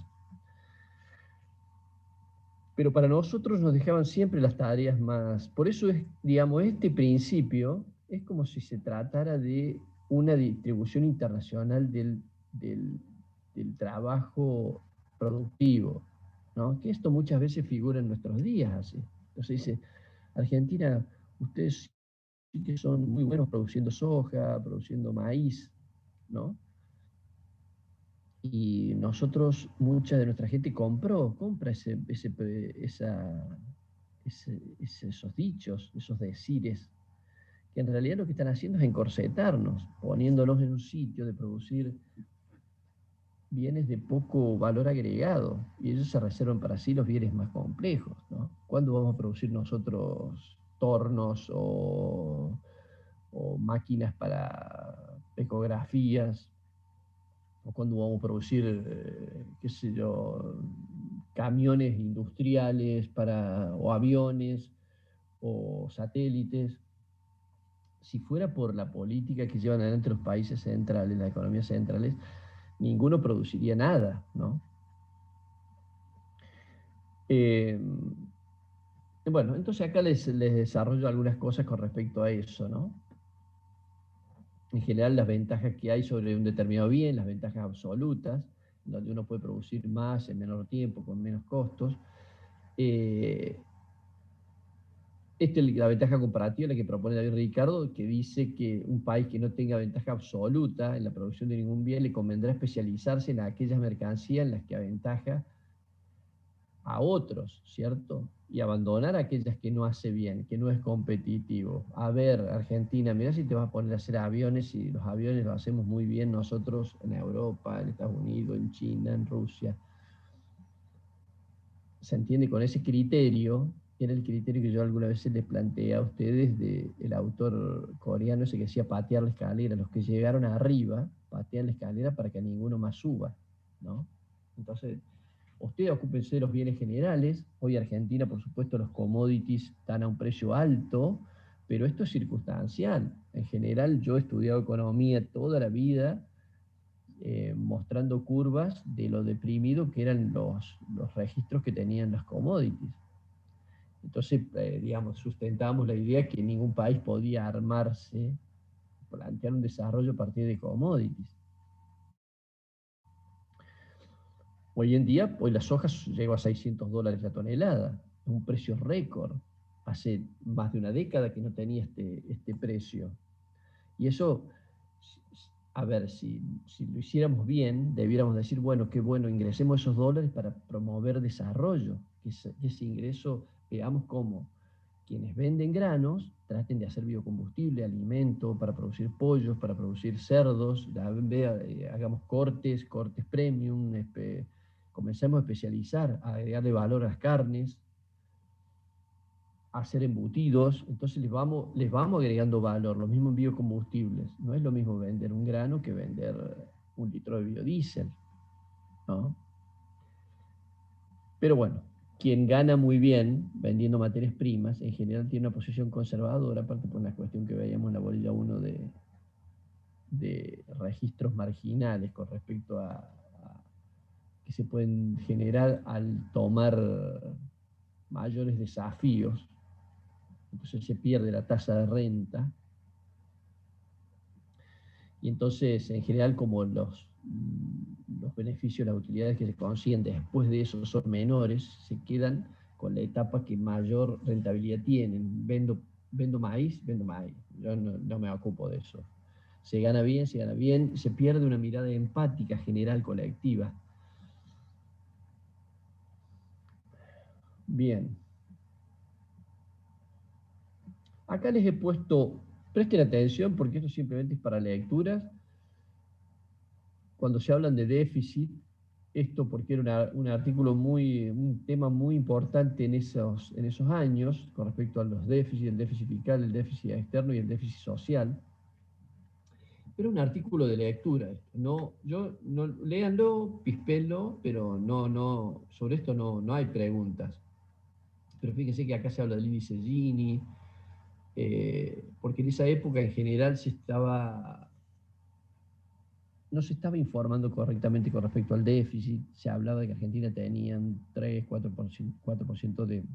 Pero para nosotros nos dejaban siempre las tareas más. Por eso es, digamos, este principio es como si se tratara de una distribución internacional del trabajo productivo, ¿no? Que esto muchas veces figura en nuestros días así. Entonces dice, Argentina, ustedes sí que son muy buenos produciendo soja, produciendo maíz, ¿no? Y nosotros, mucha de nuestra gente compra esos dichos, esos decires, que en realidad lo que están haciendo es encorsetarnos, poniéndonos en un sitio de producir bienes de poco valor agregado, y ellos se reservan para sí los bienes más complejos, ¿no? ¿Cuándo vamos a producir nosotros tornos o máquinas para ecografías? ¿O cuándo vamos a producir, qué sé yo, camiones industriales o aviones o satélites? Si fuera por la política que llevan adelante los países centrales, las economías centrales, ninguno produciría nada, ¿no? Bueno, entonces acá les desarrollo algunas cosas con respecto a eso, ¿no? En general, las ventajas que hay sobre un determinado bien, las ventajas absolutas, donde uno puede producir más en menor tiempo, con menos costos. Esta es la ventaja comparativa, la que propone David Ricardo, que dice que un país que no tenga ventaja absoluta en la producción de ningún bien le convendrá especializarse en aquellas mercancías en las que aventaja a otros, ¿cierto? Y abandonar aquellas que no hace bien, que no es competitivo. A ver, Argentina, mirá si te vas a poner a hacer aviones, y los aviones los hacemos muy bien nosotros en Europa, en Estados Unidos, en China, en Rusia. Se entiende con ese criterio, que era el criterio que yo alguna vez les planteé a ustedes del autor coreano ese que decía patear la escalera. Los que llegaron arriba patean la escalera para que ninguno más suba, ¿no? Entonces, ustedes ocúpense de los bienes generales. Hoy Argentina, por supuesto, los commodities están a un precio alto, pero esto es circunstancial. En general, yo he estudiado economía toda la vida, mostrando curvas de lo deprimido que eran los registros que tenían las commodities. Entonces, digamos, sustentábamos la idea que ningún país podía armarse, plantear un desarrollo a partir de commodities. Hoy en día, hoy la soja llegó a $600 la tonelada, un precio récord. Hace más de una década que no tenía este precio. Y eso, a ver, si lo hiciéramos bien, debiéramos decir, bueno, qué bueno, ingresemos esos dólares para promover desarrollo, que ese ingreso, veamos cómo quienes venden granos traten de hacer biocombustible, alimento, para producir pollos, para producir cerdos, hagamos cortes premium, comencemos a especializar, a agregarle valor a las carnes, a hacer embutidos. Entonces les vamos agregando valor, lo mismo en biocombustibles. No es lo mismo vender un grano que vender un litro de biodiesel, ¿no? Pero bueno, quien gana muy bien vendiendo materias primas, en general tiene una posición conservadora, aparte por la cuestión que veíamos en la bolilla 1 de registros marginales con respecto a que se pueden generar al tomar mayores desafíos. Entonces se pierde la tasa de renta. Y entonces, en general, como los beneficios, las utilidades que se consiguen después de eso son menores, se quedan con la etapa que mayor rentabilidad tienen. Vendo maíz. Yo no me ocupo de eso. Se gana bien, se pierde una mirada empática general colectiva. Bien. Acá les he puesto, presten atención porque esto simplemente es para lecturas. Cuando se hablan de déficit, esto porque era un tema muy importante en esos años, con respecto a los déficits, el déficit fiscal, el déficit externo y el déficit social. Pero un artículo de lectura. Léanlo, pispéenlo, pero sobre esto no hay preguntas. Pero fíjense que acá se habla del índice Gini, porque en esa época en general no se estaba informando correctamente con respecto al déficit. Se hablaba de que Argentina tenía un 3, 4%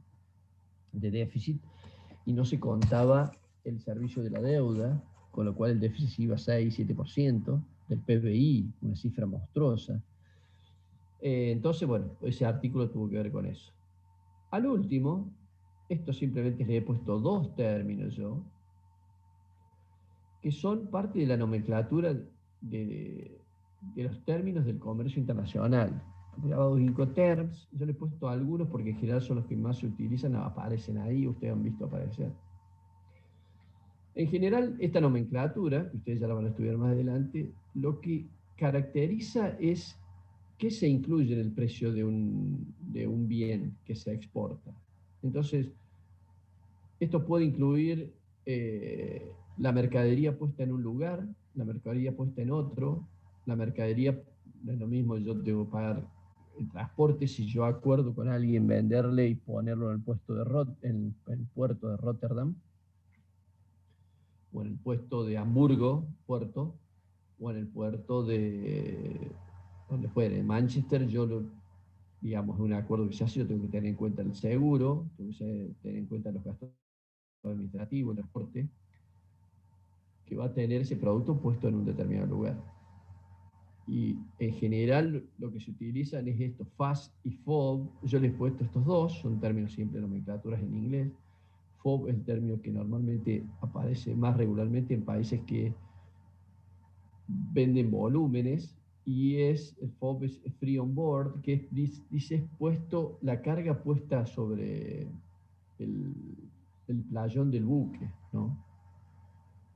de déficit y no se contaba el servicio de la deuda, con lo cual el déficit iba a 6, 7% del PBI, una cifra monstruosa. Entonces, bueno, ese artículo tuvo que ver con eso. Al último, esto simplemente le he puesto dos términos yo, que son parte de la nomenclatura de los términos del comercio internacional. Grabados Incoterms, yo le he puesto algunos porque en general son los que más se utilizan, aparecen ahí, ustedes han visto aparecer. En general, esta nomenclatura, que ustedes ya la van a estudiar más adelante, lo que caracteriza es qué se incluye en el precio de un bien que se exporta. Entonces, esto puede incluir la mercadería puesta en un lugar, la mercadería puesta en otro, la mercadería, no es lo mismo, yo tengo que pagar el transporte si yo acuerdo con alguien venderle y ponerlo en el puerto de Rotterdam, o en el puerto de Hamburgo, puerto, o en el puerto de donde fuere, en Manchester, digamos, un acuerdo que se hace, yo tengo que tener en cuenta el seguro, tengo que tener en cuenta los gastos administrativos, el transporte, que va a tener ese producto puesto en un determinado lugar. Y en general lo que se utilizan es esto, FAS y FOB. Yo les he puesto estos dos, son términos siempre nomenclaturas en inglés. FOB es el término que normalmente aparece más regularmente en países que venden volúmenes, y el FOB es free on board, que dice la carga puesta sobre el playón del buque, ¿no?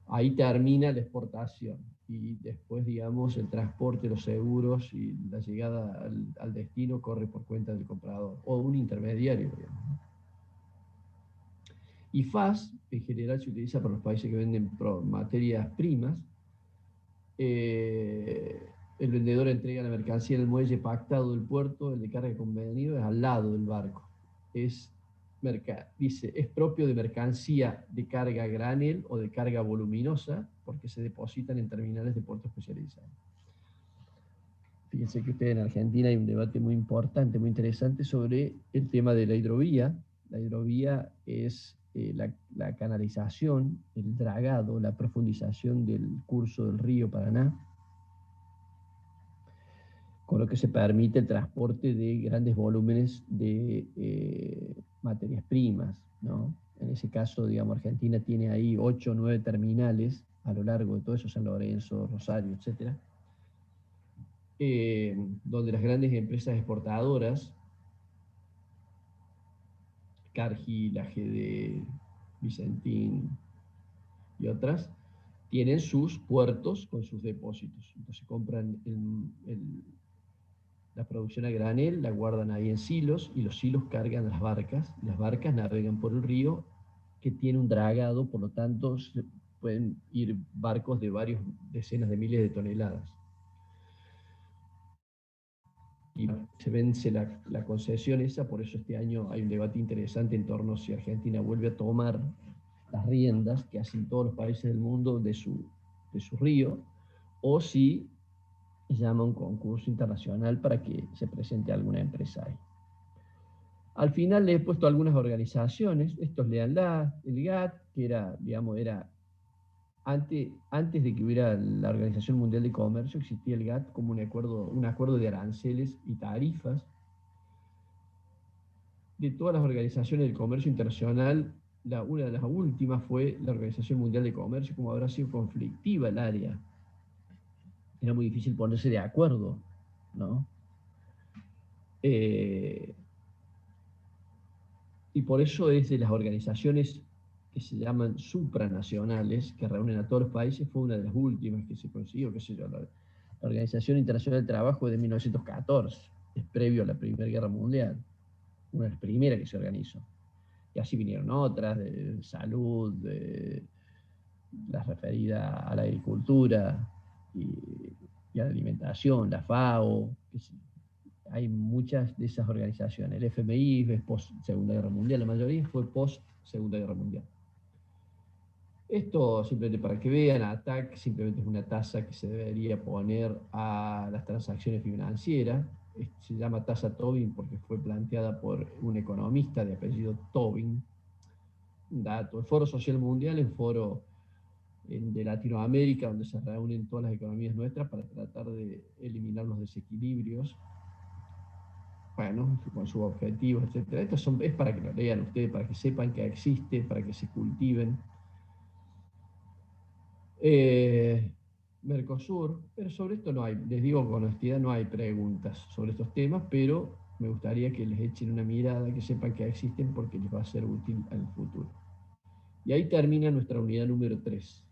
Ahí termina la exportación y después, digamos, el transporte, los seguros y la llegada al destino corre por cuenta del comprador o un intermediario, digamos, ¿no? Y FAS, en general, se utiliza para los países que venden materias primas. El vendedor entrega la mercancía en el muelle pactado del puerto, el de carga convenido es al lado del barco. Dice, es propio de mercancía de carga granel o de carga voluminosa, porque se depositan en terminales de puerto especializados. Fíjense que ustedes en Argentina hay un debate muy importante, muy interesante sobre el tema de la hidrovía. La hidrovía es la canalización, el dragado, la profundización del curso del río Paraná, con lo que se permite el transporte de grandes volúmenes de materias primas, ¿no? En ese caso, digamos, Argentina tiene ahí 8 o 9 terminales a lo largo de todo eso, San Lorenzo, Rosario, etc., donde las grandes empresas exportadoras, Cargill, AGD, Vicentín y otras, tienen sus puertos con sus depósitos. Entonces compran la producción a granel, la guardan ahí en silos, y los silos cargan las barcas navegan por el río, que tiene un dragado, por lo tanto pueden ir barcos de varias decenas de miles de toneladas. y se vence la concesión esa, por eso este año hay un debate interesante en torno a si Argentina vuelve a tomar las riendas que hacen todos los países del mundo de su río, o si llama un concurso internacional para que se presente alguna empresa ahí. Al final le he puesto algunas organizaciones, estos leanla, el GATT, que era, digamos, antes de que hubiera la Organización Mundial de Comercio, existía el GATT como un acuerdo de aranceles y tarifas. De todas las organizaciones del comercio internacional, una de las últimas fue la Organización Mundial de Comercio, como habrá sido conflictiva el área. Era muy difícil ponerse de acuerdo, ¿no? Y por eso es de las organizaciones que se llaman supranacionales, que reúnen a todos los países, fue una de las últimas que se consiguió, qué sé yo, la Organización Internacional del Trabajo de 1914, es previo a la Primera Guerra Mundial, una de las primeras que se organizó. Y así vinieron otras, de salud, de las referidas a la agricultura y a la alimentación, la FAO, hay muchas de esas organizaciones. El FMI es post-Segunda Guerra Mundial, la mayoría fue post-Segunda Guerra Mundial. Esto simplemente para que vean, ATAC simplemente es una tasa que se debería poner a las transacciones financieras. Se llama tasa Tobin porque fue planteada por un economista de apellido Tobin. Un dato, el Foro Social Mundial es un foro de Latinoamérica donde se reúnen todas las economías nuestras para tratar de eliminar los desequilibrios, bueno, con sus objetivos, etc. Esto es para que lo lean ustedes, para que sepan que existe, para que se cultiven. Mercosur, pero sobre esto no hay, les digo con honestidad, no hay preguntas sobre estos temas, pero me gustaría que les echen una mirada, que sepan que existen porque les va a ser útil en el futuro. Y ahí termina nuestra unidad número 3.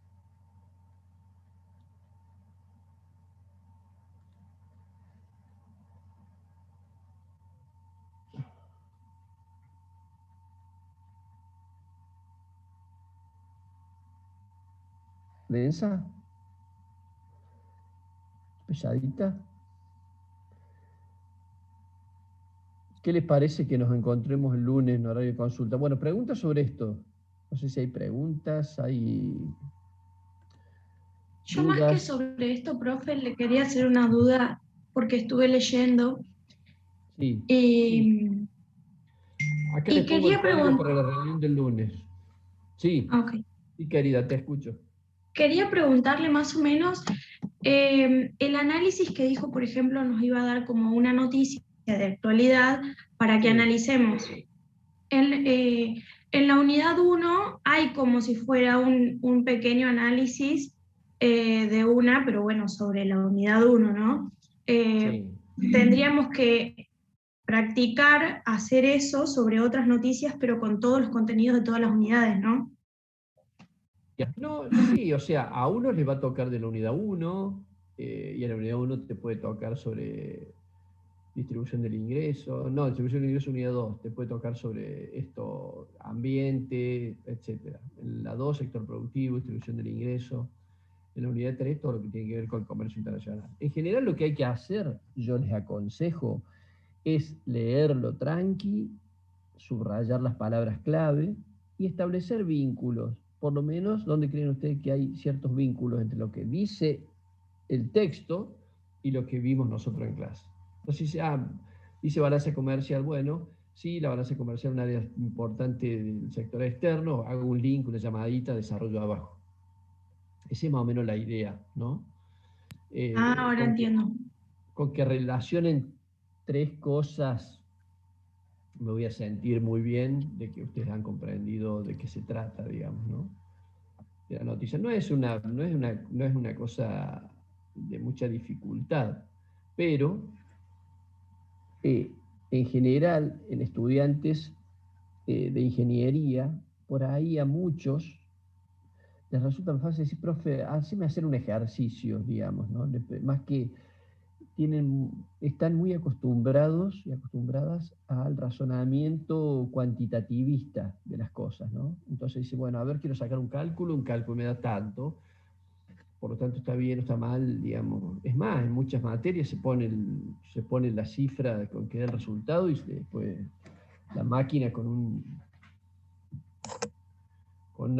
¿Densa? ¿Pesadita? ¿Qué les parece que nos encontremos el lunes en horario de consulta? Bueno, preguntas sobre esto. No sé si hay preguntas, hay Yo dudas. más que sobre esto, profe, le quería hacer una duda porque estuve leyendo. Sí. Y Acá le pongo el quería código preguntar. para la reunión del lunes. Sí. Okay. Sí, querida, te escucho. Quería preguntarle más o menos el análisis que dijo, por ejemplo, nos iba a dar como una noticia de actualidad para que analicemos. En la unidad 1 hay como si fuera un pequeño análisis de una, pero bueno, sobre la unidad 1, ¿no? Sí. Tendríamos que practicar hacer eso sobre otras noticias, pero con todos los contenidos de todas las unidades, ¿no? No, sí, o sea, a uno les va a tocar de la unidad 1, y a la unidad 1 te puede tocar sobre distribución del ingreso, no, distribución del ingreso unidad 2, te puede tocar sobre esto, ambiente, etc. En la 2, sector productivo, distribución del ingreso. En la unidad 3, todo lo que tiene que ver con el comercio internacional. En general, lo que hay que hacer, yo les aconsejo, es leerlo tranqui, subrayar las palabras clave y establecer vínculos, por lo menos donde creen ustedes que hay ciertos vínculos entre lo que dice el texto y lo que vimos nosotros en clase. Entonces, dice balanza comercial, bueno, sí, la balanza comercial es un área importante del sector externo, hago un link, una llamadita, desarrollo abajo. Esa es más o menos la idea, ¿no? Ahora entiendo. Con que relacionen tres cosas, me voy a sentir muy bien de que ustedes han comprendido de qué se trata, digamos, ¿no? De la noticia. No es una cosa de mucha dificultad, pero en general, en estudiantes de ingeniería, por ahí a muchos les resulta fácil decir, profe, haceme hacer un ejercicio, digamos, ¿no? Más que están muy acostumbrados y acostumbradas al razonamiento cuantitativista de las cosas, ¿no? Entonces dice, bueno, a ver, quiero sacar un cálculo me da tanto. por lo tanto está bien o está mal, digamos. Es más, en muchas materias se pone la cifra con que da el resultado y después la máquina con un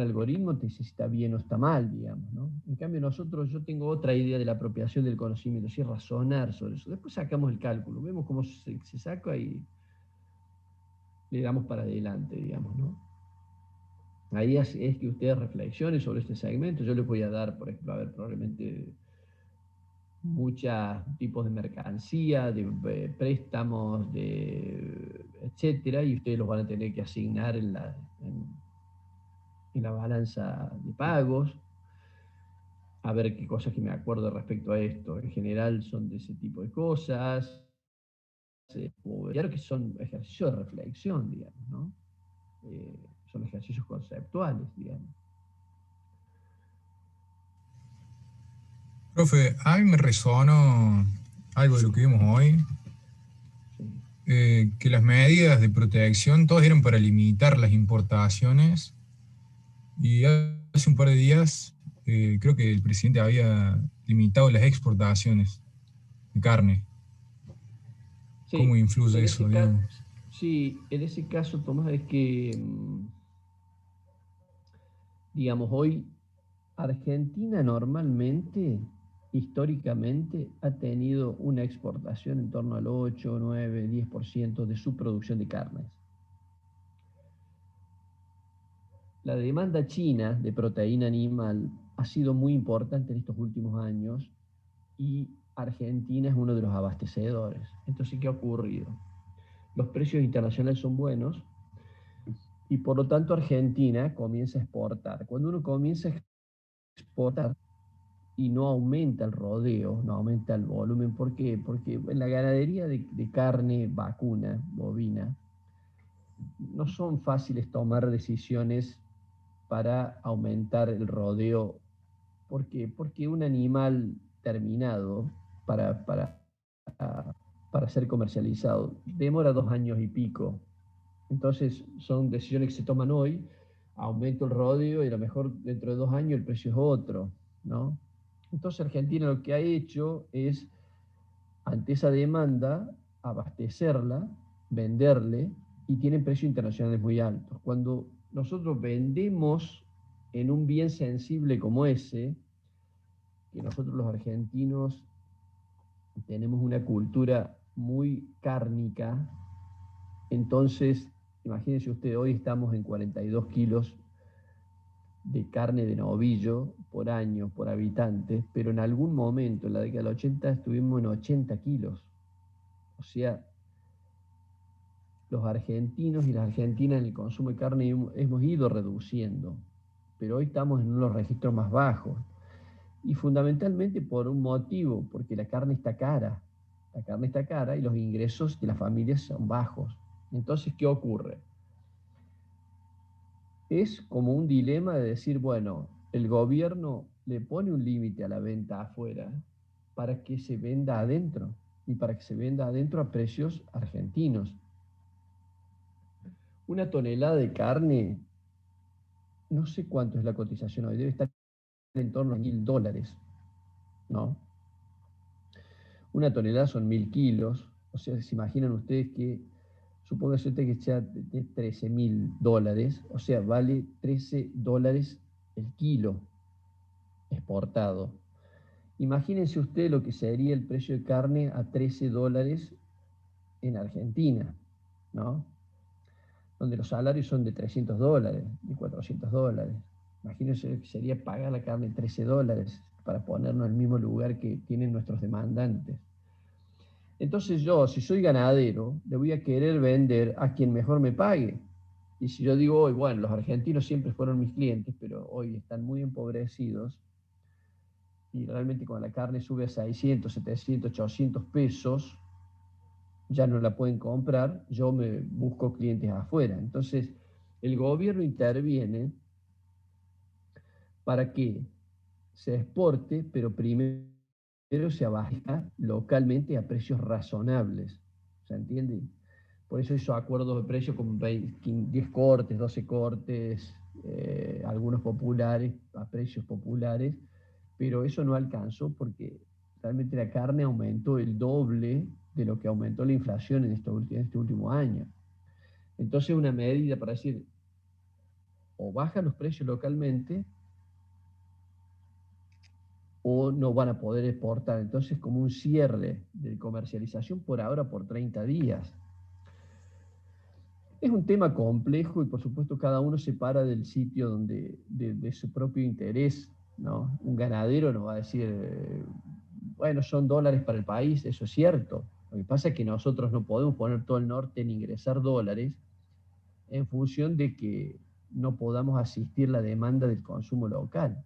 algoritmo te dice si está bien o está mal, digamos, ¿no? En cambio yo tengo otra idea de la apropiación del conocimiento, si es razonar sobre eso. Después sacamos el cálculo, vemos cómo se saca y le damos para adelante, digamos, ¿no? Ahí es que ustedes reflexionen sobre este segmento. Yo les voy a dar, por ejemplo, a ver, probablemente muchos tipos de mercancía, de préstamos, etcétera, y ustedes los van a tener que asignar en la balanza de pagos, a ver qué cosas que me acuerdo respecto a esto. En general son de ese tipo de cosas, claro que son ejercicios de reflexión, digamos, ¿no? Son ejercicios conceptuales, digamos. Profe, a mí me resonó algo de lo que vimos hoy, que las medidas de protección todas eran para limitar las importaciones, y hace un par de días creo que el presidente había limitado las exportaciones de carne. Sí, ¿Cómo influye eso, digamos? Sí, en ese caso, Tomás, es que, digamos, hoy Argentina normalmente, históricamente, ha tenido una exportación en torno al 8, 9, 10% de su producción de carnes. La demanda china de proteína animal ha sido muy importante en estos últimos años y Argentina es uno de los abastecedores. Entonces, ¿qué ha ocurrido? Los precios internacionales son buenos y por lo tanto Argentina comienza a exportar. Cuando uno comienza a exportar y no aumenta el rodeo, no aumenta el volumen, ¿por qué? Porque en la ganadería de carne vacuna, bovina, no son fáciles tomar decisiones para aumentar el rodeo. ¿Por qué? Porque un animal terminado para ser comercializado demora 2 años y pico. Entonces son decisiones que se toman hoy, aumento el rodeo y a lo mejor dentro de 2 años el precio es otro, ¿no? Entonces Argentina lo que ha hecho es, ante esa demanda, abastecerla, venderle, y tienen precios internacionales muy altos. Cuando nosotros vendemos en un bien sensible como ese, que nosotros los argentinos tenemos una cultura muy cárnica, entonces, imagínense usted, hoy estamos en 42 kilos de carne de novillo por año, por habitante, pero en algún momento, en la década del 80, estuvimos en 80 kilos. O sea, los argentinos y las argentinas en el consumo de carne hemos ido reduciendo, pero hoy estamos en unos registros más bajos. Y fundamentalmente por un motivo, porque la carne está cara. La carne está cara y los ingresos de las familias son bajos. Entonces, ¿qué ocurre? Es como un dilema de decir, bueno, el gobierno le pone un límite a la venta afuera para que se venda adentro y para que se venda adentro a precios argentinos. Una tonelada de carne, no sé cuánto es la cotización hoy, debe estar en torno a $1.000, ¿no? Una tonelada son 1.000 kilos, o sea, se imaginan ustedes que, supóngase usted que sea de $13.000, o sea, vale $13 el kilo exportado. Imagínense usted lo que sería el precio de carne a $13 en Argentina, ¿no? Donde los salarios son de $300, de $400. Imagínense lo que sería pagar la carne $13 para ponernos en el mismo lugar que tienen nuestros demandantes. Entonces yo, si soy ganadero, le voy a querer vender a quien mejor me pague. Y si yo digo hoy, bueno, los argentinos siempre fueron mis clientes, pero hoy están muy empobrecidos, y realmente cuando la carne sube a 600, 700, 800 pesos, ya no la pueden comprar, yo me busco clientes afuera. Entonces, el gobierno interviene para que se exporte, pero primero se abastezca localmente a precios razonables. ¿Se entiende? Por eso hizo acuerdos de precios con 10 cortes, 12 cortes, algunos populares, a precios populares, pero eso no alcanzó porque realmente la carne aumentó el doble de lo que aumentó la inflación en este último año. Entonces una medida para decir, o bajan los precios localmente, o no van a poder exportar. Entonces, como un cierre de comercialización por ahora por 30 días. Es un tema complejo y por supuesto cada uno se para del sitio donde, de su propio interés, ¿no? Un ganadero no va a decir, bueno, son dólares para el país, eso es cierto. Lo que pasa es que nosotros no podemos poner todo el norte en ingresar dólares en función de que no podamos asistir la demanda del consumo local.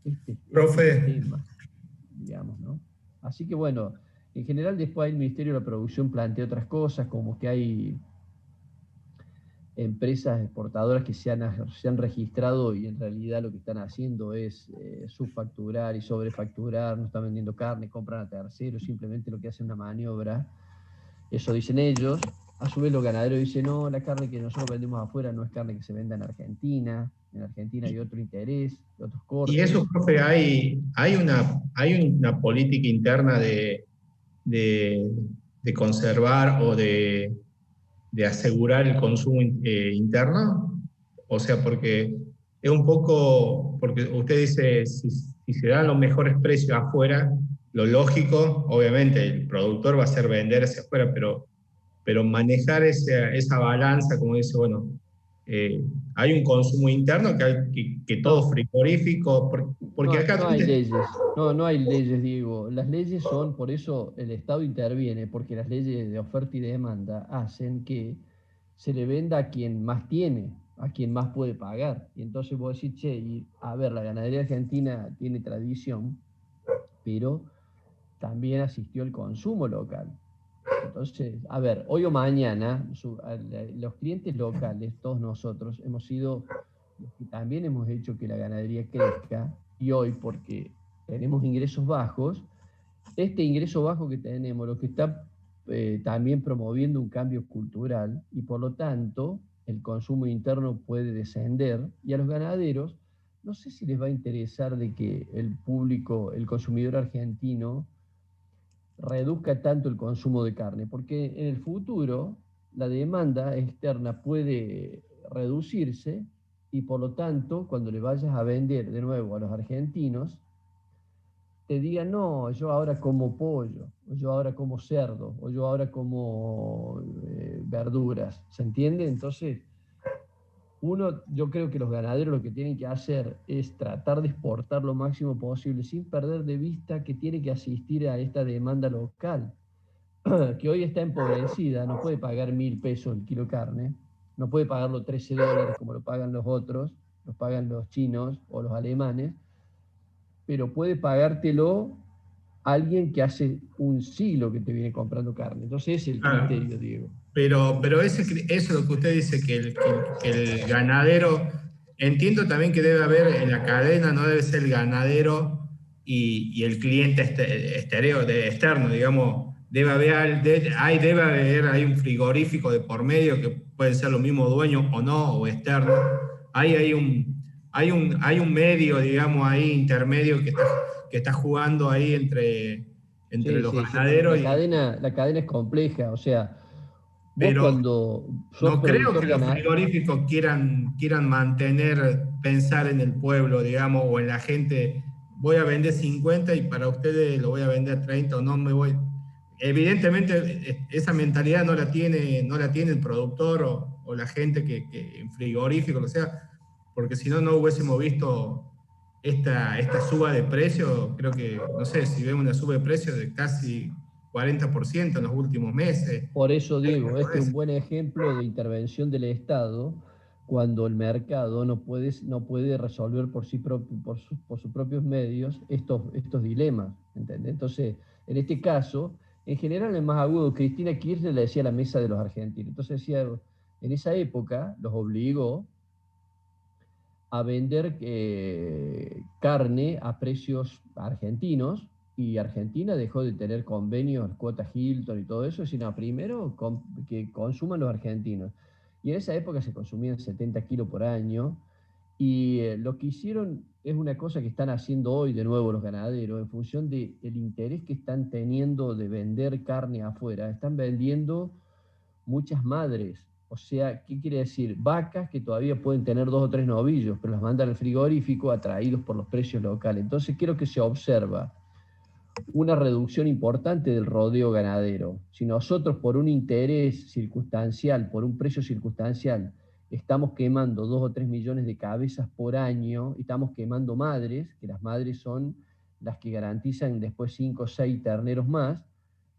Este es el tema, digamos, ¿no? Así que bueno, en general después el Ministerio de la Producción plantea otras cosas, como que hay empresas exportadoras que se han registrado y en realidad lo que están haciendo es subfacturar y sobrefacturar, no están vendiendo carne, compran a terceros, simplemente lo que hacen es una maniobra. Eso dicen ellos. A su vez los ganaderos dicen, no, la carne que nosotros vendemos afuera no es carne que se venda en Argentina hay otro interés, otros cortes. Y eso, profe, hay una política interna de conservar o de asegurar el consumo interno. O sea, porque es un poco, porque usted dice, si se dan los mejores precios afuera, lo lógico, obviamente, el productor va a hacer vender hacia afuera, pero manejar esa balanza, como dice, bueno, hay un consumo interno que todo frigorífico, porque no, acá... No hay leyes, no hay leyes, Diego. Las leyes son, por eso el Estado interviene, porque las leyes de oferta y demanda hacen que se le venda a quien más tiene, a quien más puede pagar. Y entonces vos decís, che, y, a ver, la ganadería argentina tiene tradición, pero también asistió el consumo local. Entonces, a ver, hoy o mañana, los clientes locales, todos nosotros, hemos sido los que también hemos hecho que la ganadería crezca, y hoy, porque tenemos ingresos bajos, este ingreso bajo que tenemos, lo que está también promoviendo un cambio cultural, y por lo tanto, el consumo interno puede descender, y a los ganaderos, no sé si les va a interesar de que el público, el consumidor argentino, reduzca tanto el consumo de carne, porque en el futuro la demanda externa puede reducirse y por lo tanto cuando le vayas a vender de nuevo a los argentinos, te digan, no, yo ahora como pollo, o yo ahora como cerdo, o yo ahora como verduras, ¿se entiende? Entonces, yo creo que los ganaderos lo que tienen que hacer es tratar de exportar lo máximo posible sin perder de vista que tiene que asistir a esta demanda local, que hoy está empobrecida, no puede pagar 1.000 pesos el kilo de carne, no puede pagarlo $13 como lo pagan los otros, lo pagan los chinos o los alemanes, pero puede pagártelo alguien que hace un siglo que te viene comprando carne. Entonces ese es el criterio, Diego. Pero eso es lo que usted dice, que el ganadero, entiendo también que debe haber en la cadena, no debe ser el ganadero y el cliente externo, digamos, debe haber un frigorífico de por medio que pueden ser los mismos dueños o no, o externo. Hay un medio, digamos, ahí intermedio que está jugando ahí entre los ganaderos. La cadena es compleja, o sea, pero cuando no creo que los frigoríficos quieran pensar en el pueblo, digamos, o en la gente. Voy a vender 50 y para ustedes lo voy a vender 30 o no me voy. Evidentemente esa mentalidad no la tiene el productor o la gente que en frigorífico, o sea, porque si no hubiésemos visto esta suba de precios. Creo que, no sé, si vemos una suba de precios de casi 40% en los últimos meses. Por eso, Diego, este es un buen ejemplo de intervención del Estado cuando el mercado no puede resolver por sus propios medios estos dilemas, ¿entendés? Entonces, en este caso, en general es más agudo. Cristina Kirchner le decía la mesa de los argentinos. Entonces decía, en esa época los obligó a vender carne a precios argentinos, y Argentina dejó de tener convenios, cuotas Hilton y todo eso, sino primero que consuman los argentinos. Y en esa época se consumían 70 kilos por año, Y lo que hicieron es una cosa que están haciendo hoy de nuevo los ganaderos, en función del interés que están teniendo de vender carne afuera. Están vendiendo muchas madres. O sea, ¿qué quiere decir? Vacas que todavía pueden tener 2 o 3 novillos, pero las mandan al frigorífico atraídos por los precios locales. Entonces creo que se observa una reducción importante del rodeo ganadero. Si nosotros por un interés circunstancial, por un precio circunstancial, estamos quemando 2 o 3 millones de cabezas por año, y estamos quemando madres, que las madres son las que garantizan después 5 o 6 terneros más,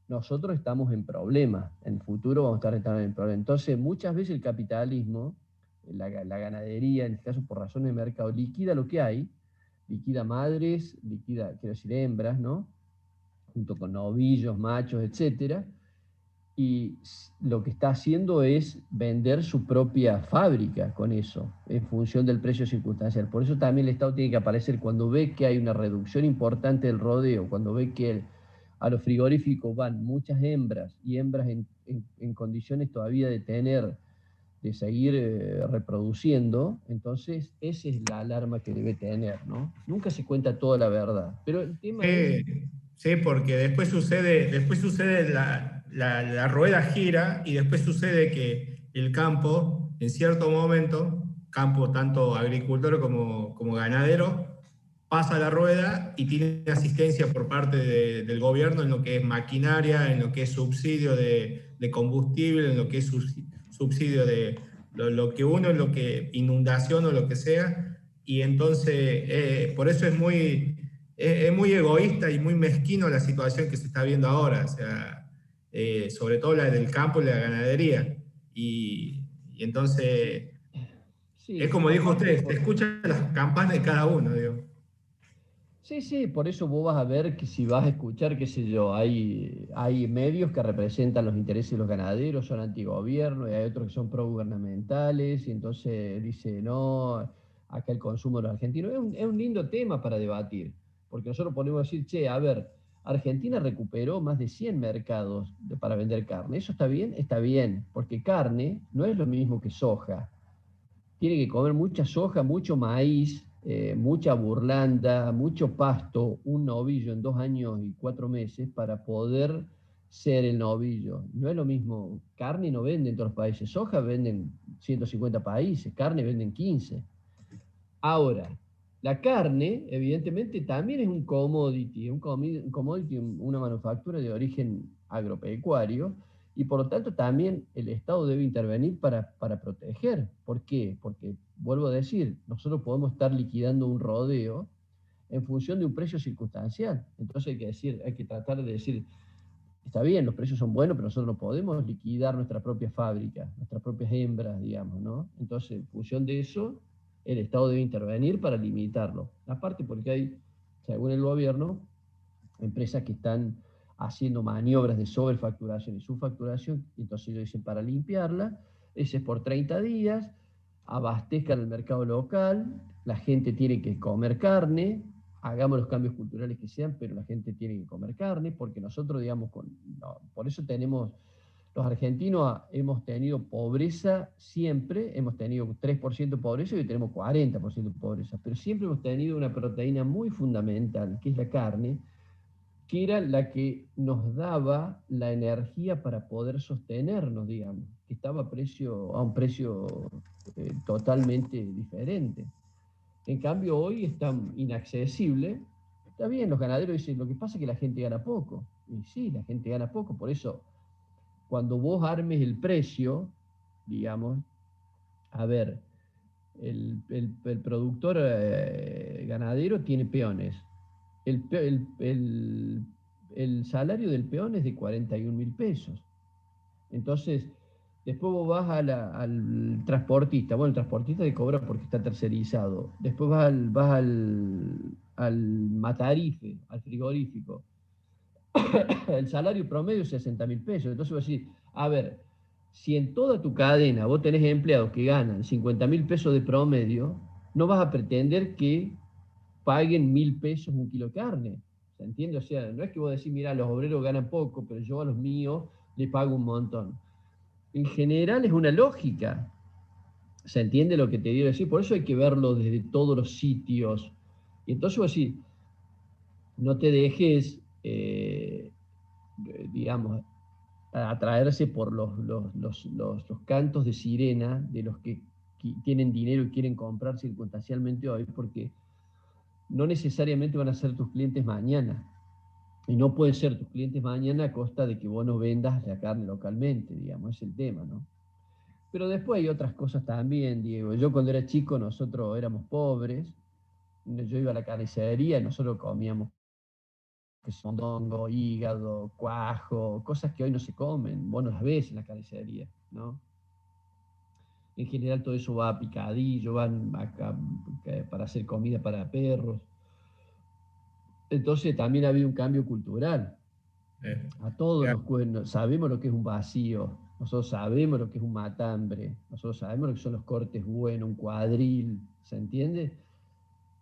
nosotros estamos en problemas. En el futuro vamos a estar en problemas. Entonces, muchas veces el capitalismo, la ganadería, en este caso por razones de mercado, liquida lo que hay, liquida madres, liquida, quiero decir, hembras, ¿no? Junto con novillos, machos, etcétera, y lo que está haciendo es vender su propia fábrica con eso, en función del precio circunstancial. Por eso también el Estado tiene que aparecer cuando ve que hay una reducción importante del rodeo, cuando ve que a los frigoríficos van muchas hembras, y hembras en condiciones todavía de seguir reproduciendo. Entonces esa es la alarma que debe tener, ¿no? Nunca se cuenta toda la verdad, pero el tema es... Sí, porque después sucede la rueda gira, y después sucede que el campo, en cierto momento, campo tanto agricultor como ganadero, pasa la rueda y tiene asistencia por parte del gobierno en lo que es maquinaria, en lo que es subsidio de combustible, en lo que es subsidio de lo que uno, en lo que inundación o lo que sea. Y entonces, por eso es muy egoísta y muy mezquino la situación que se está viendo ahora, o sea, sobre todo la del campo y la ganadería. Y entonces, Sí, es como dijo aparte usted, se escuchan las campanas de cada uno, digo. Sí, sí, por eso vos vas a ver que si vas a escuchar, qué sé yo, hay medios que representan los intereses de los ganaderos, son antigobierno, y hay otros que son progubernamentales, y entonces dice, no, acá el consumo de los argentinos. Es un lindo tema para debatir, porque nosotros podemos decir, che, a ver, Argentina recuperó más de 100 mercados para vender carne. ¿Eso está bien? Está bien, porque carne no es lo mismo que soja. Tiene que comer mucha soja, mucho maíz, mucha burlanda, mucho pasto, un novillo en 2 años y 4 meses para poder ser el novillo. No es lo mismo, carne no vende en todos los países, soja venden 150 países, carne venden 15. Ahora, la carne, evidentemente, también es un commodity, una manufactura de origen agropecuario, y por lo tanto también el Estado debe intervenir para proteger. ¿Por qué? Porque, vuelvo a decir, nosotros podemos estar liquidando un rodeo en función de un precio circunstancial. Entonces hay que tratar de decir, está bien, los precios son buenos, pero nosotros no podemos liquidar nuestra propia fábrica, nuestras propias hembras, digamos, ¿no? Entonces, en función de eso, el Estado debe intervenir para limitarlo. Aparte porque hay, según el gobierno, empresas que están haciendo maniobras de sobrefacturación y subfacturación, entonces ellos dicen, para limpiarla, ese es por 30 días, abastezcan el mercado local, la gente tiene que comer carne, hagamos los cambios culturales que sean, pero la gente tiene que comer carne, porque nosotros, digamos, por eso los argentinos hemos tenido pobreza siempre, hemos tenido 3% de pobreza y hoy tenemos 40% de pobreza, pero siempre hemos tenido una proteína muy fundamental, que es la carne, que era la que nos daba la energía para poder sostenernos, digamos, que estaba a un precio totalmente diferente. En cambio, hoy es tan inaccesible. Está bien, los ganaderos dicen, lo que pasa es que la gente gana poco. Y sí, la gente gana poco, por eso, cuando vos armes el precio, digamos, a ver, el productor ganadero tiene peones. El salario del peón es de 41.000 pesos. Entonces, después vos vas al transportista. Bueno, el transportista te cobra porque está tercerizado. Después vas al matarife, al frigorífico. El salario promedio es 60.000 pesos. Entonces vos decís, a ver, si en toda tu cadena vos tenés empleados que ganan 50.000 pesos de promedio, no vas a pretender que paguen 1.000 pesos un kilo de carne. ¿Se entiende? O sea, no es que vos decís, mira, los obreros ganan poco, pero yo a los míos les pago un montón. En general es una lógica. ¿Se entiende lo que te quiero decir? Por eso hay que verlo desde todos los sitios. Y entonces vos decís, no te dejes, digamos, atraerse por los cantos de sirena de los que tienen dinero y quieren comprar circunstancialmente hoy, porque no necesariamente van a ser tus clientes mañana. Y no pueden ser tus clientes mañana a costa de que vos no vendas la carne localmente, digamos, es el tema, ¿no? Pero después hay otras cosas también, Diego. Yo cuando era chico, nosotros éramos pobres, yo iba a la carnicería y nosotros comíamos que son mondongo, hígado, cuajo, cosas que hoy no se comen, vos no las ves en la carnicería, ¿no? En general todo eso va a picadillo, van acá para hacer comida para perros. Entonces también ha habido un cambio cultural. A todos sabemos lo que es un vacío, nosotros sabemos lo que es un matambre, nosotros sabemos lo que son los cortes buenos, un cuadril, ¿se entiende?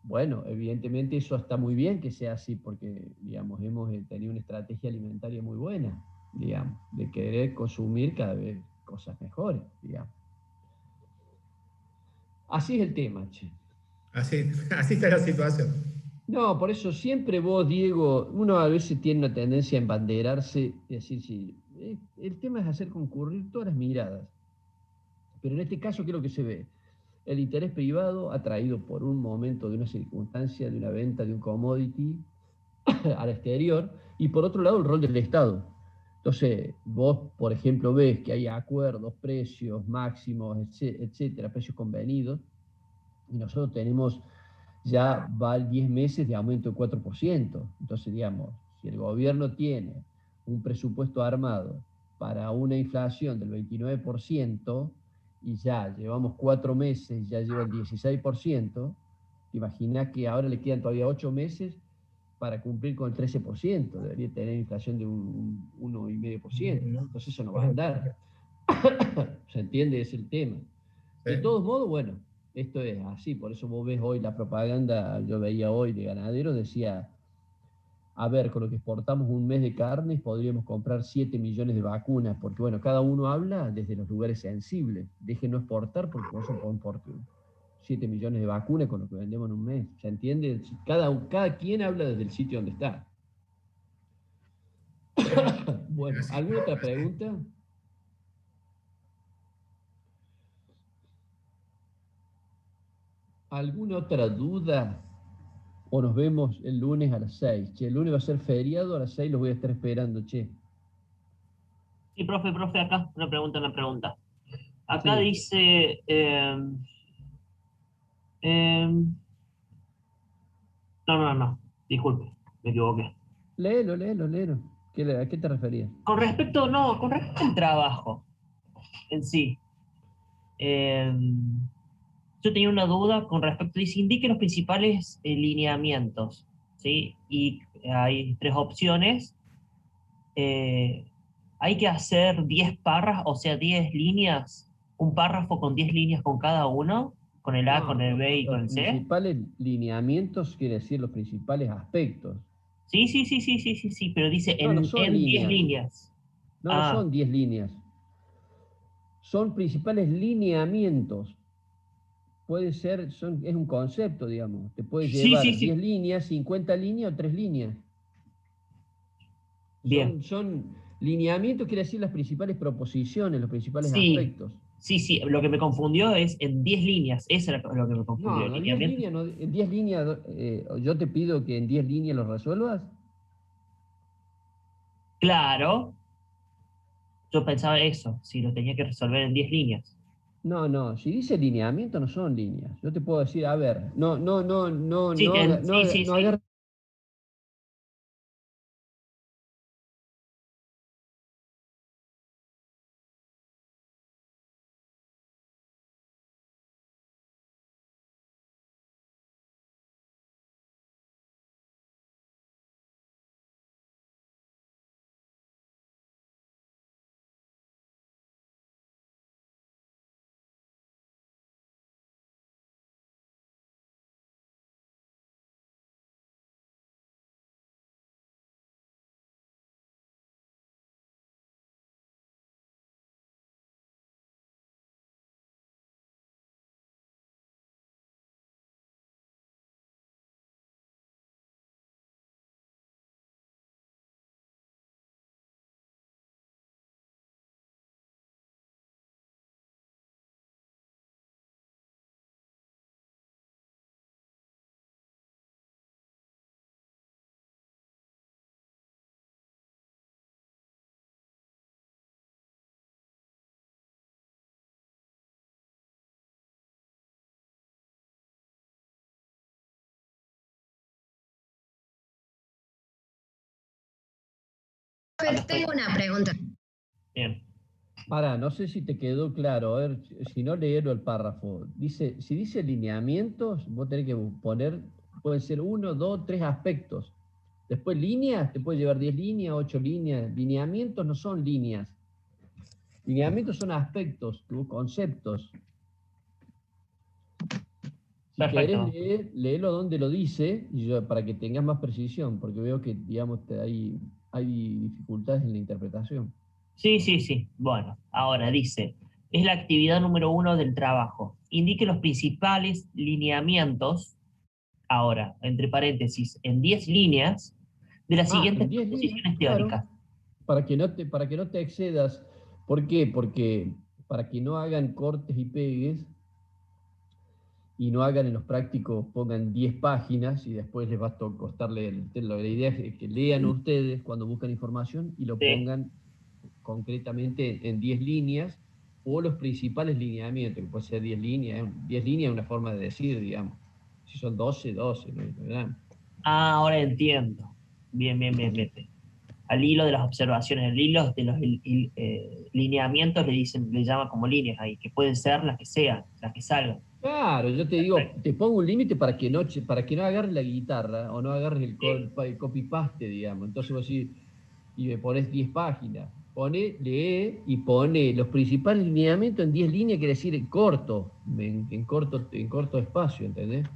Bueno, evidentemente eso está muy bien que sea así, porque, digamos, hemos tenido una estrategia alimentaria muy buena, digamos, de querer consumir cada vez cosas mejores, digamos. Así es el tema, che. Así está la situación. No, por eso siempre vos, Diego, uno a veces tiene una tendencia a embanderarse y decir, sí, el tema es hacer concurrir todas las miradas. Pero en este caso, ¿qué es lo que se ve? El interés privado atraído por un momento de una circunstancia, de una venta de un commodity al exterior, y por otro lado el rol del Estado. Entonces, vos, por ejemplo, ves que hay acuerdos, precios máximos, etcétera, precios convenidos, y nosotros tenemos ya va 10 meses de aumento del 4%. Entonces, digamos, si el gobierno tiene un presupuesto armado para una inflación del 29% y ya llevamos 4 meses, ya lleva el 16%, te imaginas que ahora le quedan todavía 8 meses para cumplir con el 13%, debería tener inflación de un 1,5%, entonces eso no va a andar. ¿Se entiende? Es el tema. De todos modos, bueno, esto es así, por eso vos ves hoy la propaganda, yo veía hoy de ganaderos, decía, a ver, con lo que exportamos un mes de carnes podríamos comprar 7 millones de vacunas, porque bueno, cada uno habla desde los lugares sensibles, déjenos exportar porque nosotros podemos importar 7 millones de vacunas con lo que vendemos en un mes, ¿se entiende? Cada quien habla desde el sitio donde está. Bueno, ¿alguna otra pregunta? ¿Alguna otra duda? O nos vemos el lunes a las 6. Che, el lunes va a ser feriado, a las 6 los voy a estar esperando, che. Sí, profe, acá una pregunta. Acá Sí. dice, no, disculpe, me equivoqué. Léelo. ¿A qué te referías? Con respecto al trabajo en sí, eh, yo tenía una duda con respecto, dice, indique los principales lineamientos, ¿sí? Y hay 3 opciones. Eh, hay que hacer 10 párrafos, o sea, 10 líneas, un párrafo con 10 líneas con cada uno, con el A, con el B y con Los el C. principales lineamientos quiere decir los principales aspectos. Sí, pero dice No son en 10 líneas. líneas. No son 10 líneas. Son principales lineamientos. Puede ser, es un concepto, digamos. Te puede llevar 10 líneas, 50 líneas o 3 líneas. Bien. Son lineamientos, quiere decir las principales proposiciones, los principales aspectos. Sí, lo que me confundió es en 10 líneas, eso era lo que me confundió. No, 10 líneas, en 10 líneas, yo te pido que en 10 líneas lo resuelvas. Claro, yo pensaba eso, si lo tenía que resolver en 10 líneas. No, si dice lineamiento no son líneas. Yo te puedo decir, a ver, no agarres Tengo una pregunta. Bien. Para, no sé si te quedó claro, a ver, si no leerlo el párrafo. Dice, si dice lineamientos, vos tenés que poner, pueden ser 1, 2, 3 aspectos. Después líneas, te puede llevar 10 líneas, 8 líneas. Lineamientos no son líneas. Lineamientos son aspectos, conceptos. Si Perfecto. querés léelo donde lo dice, y para que tengas más precisión, porque veo que, digamos, hay dificultades en la interpretación. Sí. Bueno, ahora dice, es la actividad número 1 del trabajo. Indique los principales lineamientos, ahora, entre paréntesis, en 10 líneas, de las siguientes En 10 líneas, proposiciones claro, teóricas. para que no te excedas. ¿Por qué? Porque para que no hagan cortes y pegues y no hagan en los prácticos, pongan 10 páginas y después les va a costar leer. La idea es que lean ustedes cuando buscan información y lo Sí. pongan concretamente en 10 líneas o los principales lineamientos, que puede ser 10 líneas. 10 líneas es una forma de decir, digamos. Si son 12, 12, ¿no? Ah, ahora entiendo. Bien. Al hilo de las observaciones, al hilo de los lineamientos le llaman como líneas ahí, que pueden ser las que sean, las que salgan. Claro, yo te digo, te pongo un límite para que no agarres la guitarra o no agarres el copy-paste, digamos. Entonces vos decís, y me pones 10 páginas. Lee y pone los principales lineamientos en 10 líneas, quiere decir en corto espacio, ¿entendés?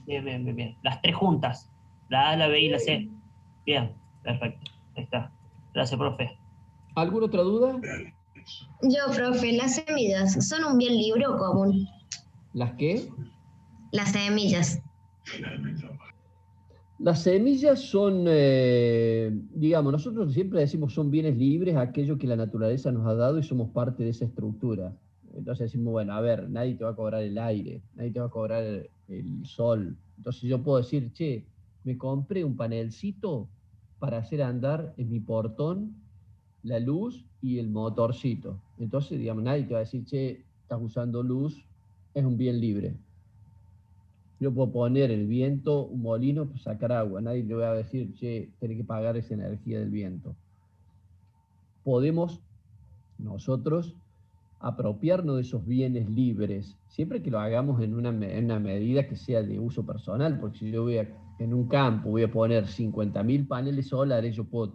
Bien. Las tres juntas, la A, la B y la C. Bien, perfecto. Ahí está. Gracias, profe. ¿Alguna otra duda? Yo, profe, ¿las semillas son un bien libre o común? ¿Las qué? Las semillas. Las semillas son, digamos, nosotros siempre decimos son bienes libres, aquello que la naturaleza nos ha dado y somos parte de esa estructura. Entonces decimos, bueno, a ver, nadie te va a cobrar el aire, nadie te va a cobrar el sol. Entonces yo puedo decir, che, me compré un panelcito para hacer andar en mi portón la luz y el motorcito. Entonces, digamos, nadie te va a decir, che, estás usando luz, es un bien libre. Yo puedo poner el viento, un molino, para sacar agua. Nadie le va a decir, che, tenés que pagar esa energía del viento. Podemos nosotros apropiarnos de esos bienes libres, siempre que lo hagamos en una medida que sea de uso personal, porque si yo en un campo voy a poner 50.000 paneles solares, yo puedo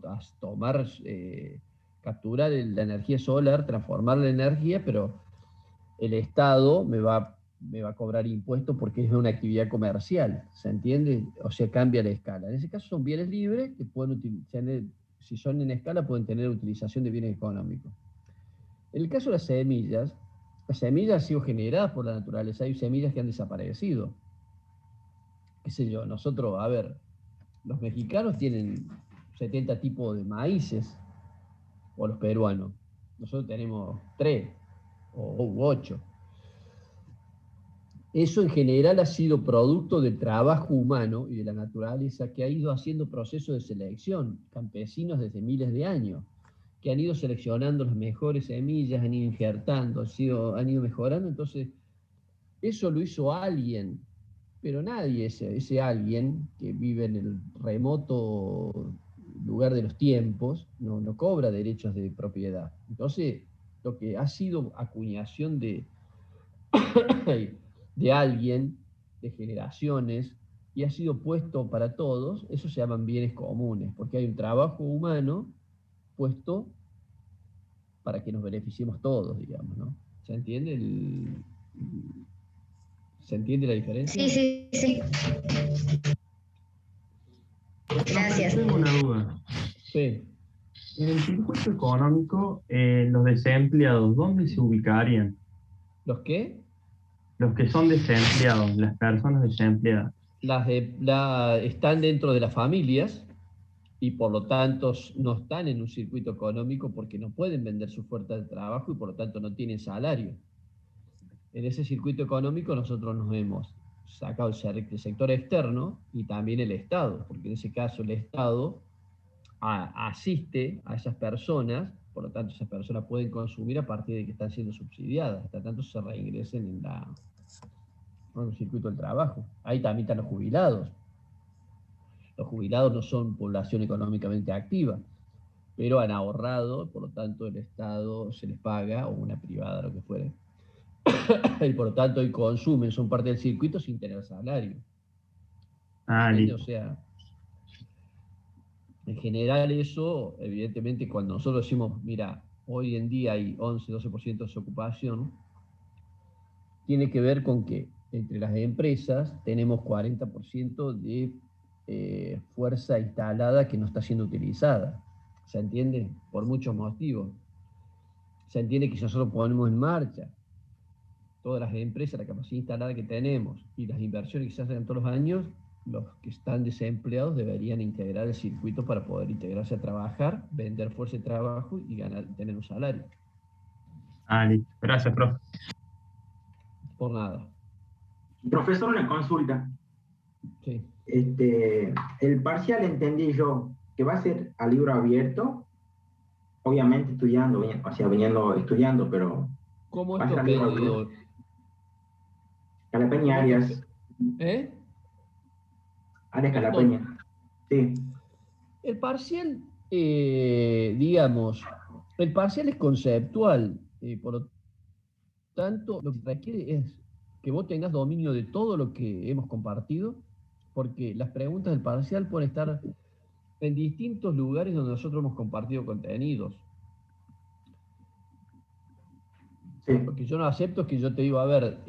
capturar la energía solar, transformarla en energía, pero el Estado me va a cobrar impuestos porque es una actividad comercial, ¿se entiende? O sea, cambia la escala. En ese caso son bienes libres que pueden tener, si son en escala, pueden tener utilización de bienes económicos. En el caso de las semillas han sido generadas por la naturaleza, hay semillas que han desaparecido. Qué sé yo, nosotros, a ver, los mexicanos tienen 70 tipos de maíces, o los peruanos. Nosotros tenemos 3 u 8. Eso en general ha sido producto del trabajo humano y de la naturaleza que ha ido haciendo procesos de selección, campesinos desde miles de años, que han ido seleccionando las mejores semillas, han ido injertando, han ido mejorando. Entonces, eso lo hizo alguien, pero nadie, ese alguien que vive en el remoto lugar de los tiempos, no cobra derechos de propiedad. Entonces, lo que ha sido acuñación de alguien, de generaciones, y ha sido puesto para todos, eso se llaman bienes comunes, porque hay un trabajo humano puesto para que nos beneficiemos todos, digamos, ¿no? ¿Se entiende ¿se entiende la diferencia? Sí. Gracias. Tengo una duda. Sí. En el circuito económico, los desempleados, ¿dónde se ubicarían? ¿Los qué? Los que son desempleados, las personas desempleadas. Están dentro de las familias y por lo tanto no están en un circuito económico porque no pueden vender su fuerza de trabajo y por lo tanto no tienen salario. En ese circuito económico nosotros nos hemos sacado el sector externo y también el Estado, porque en ese caso el Estado asiste a esas personas, por lo tanto esas personas pueden consumir a partir de que están siendo subsidiadas, hasta tanto se reingresen en el circuito del trabajo. Ahí también están los jubilados. Los jubilados no son población económicamente activa, pero han ahorrado, por lo tanto el Estado se les paga, o una privada, lo que fuere, y por lo tanto hoy consumen, son parte del circuito sin tener salario. Listo. O sea, en general eso, evidentemente, cuando nosotros decimos, mira, hoy en día hay 11-12% de desocupación, tiene que ver con que entre las empresas tenemos 40% de fuerza instalada que no está siendo utilizada. ¿Se entiende? Por muchos motivos. Se entiende que si nosotros ponemos en marcha todas las empresas, la capacidad instalada que tenemos y las inversiones que se hacen todos los años, los que están desempleados deberían integrar el circuito para poder integrarse a trabajar, vender fuerza de trabajo y tener un salario. Listo. Gracias, profe. Por nada. Profesor, una consulta. Sí. El parcial entendí yo que va a ser a libro abierto, obviamente estudiando, viniendo estudiando, pero ¿Cómo va a esto ser a libro pedido? abierto. Calapeña Arias. Arias Calapeña. Sí. El parcial, digamos, el parcial es conceptual, por lo tanto, lo que requiere es que vos tengas dominio de todo lo que hemos compartido, porque las preguntas del parcial pueden estar en distintos lugares donde nosotros hemos compartido contenidos. Sí. Porque yo no acepto que yo te digo, a ver,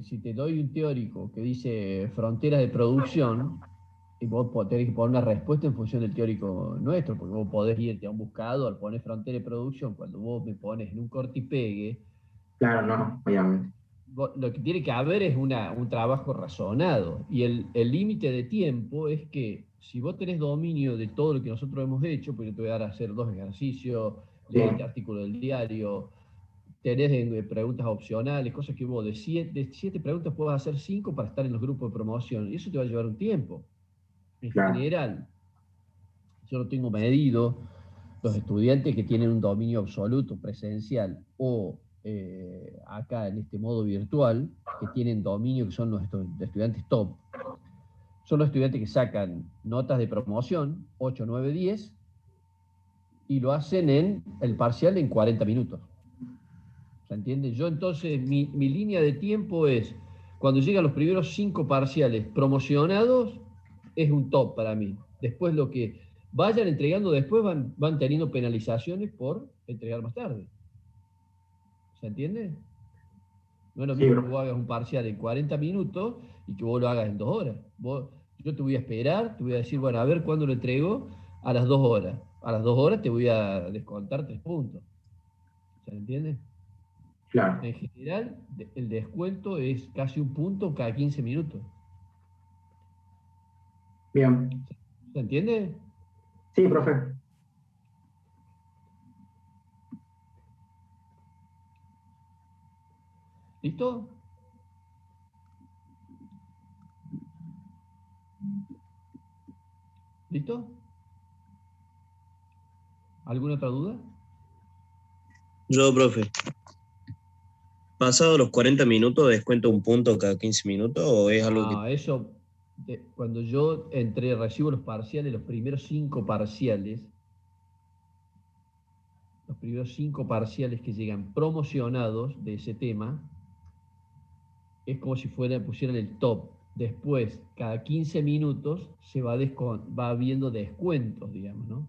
si te doy un teórico que dice fronteras de producción, y vos tenés que poner una respuesta en función del teórico nuestro, porque vos podés irte a un buscador, poner frontera de producción, cuando vos me pones en un corte y pegue. Claro, no, obviamente. Lo que tiene que haber es un trabajo razonado, y el límite de tiempo es que si vos tenés dominio de todo lo que nosotros hemos hecho, porque yo te voy a dar a hacer 2 ejercicios, leer este artículo del diario, tenés preguntas opcionales, cosas que vos de 7 preguntas puedes hacer 5 para estar en los grupos de promoción, y eso te va a llevar un tiempo. En general, yo lo tengo medido, los estudiantes que tienen un dominio absoluto presencial o acá en este modo virtual, que tienen dominio, que son los estudiantes top, son los estudiantes que sacan notas de promoción, 8, 9, 10, y lo hacen en el parcial en 40 minutos. ¿Se entiende? Yo entonces, mi línea de tiempo es, cuando llegan los primeros 5 parciales promocionados, es un top para mí. Después lo que vayan entregando después van teniendo penalizaciones por entregar más tarde. ¿Se entiende? No es lo mismo que vos hagas un parcial en 40 minutos y que vos lo hagas en 2 horas. Yo te voy a esperar, te voy a decir, bueno, a ver cuándo lo entrego a las 2 horas. A las 2 horas te voy a descontar 3 puntos. ¿Se entiende? Claro. En general, el descuento es casi 1 punto cada 15 minutos. Bien. ¿Se entiende? Sí, profe. ¿Listo? ¿Listo? ¿Alguna otra duda? Yo, profe. ¿Pasado los 40 minutos descuento 1 punto cada 15 minutos o es algo que...? No, eso, cuando yo recibo los parciales, los primeros 5 parciales que llegan promocionados de ese tema, es como si pusieran el top. Después, cada 15 minutos se va viendo descuentos, digamos, ¿no?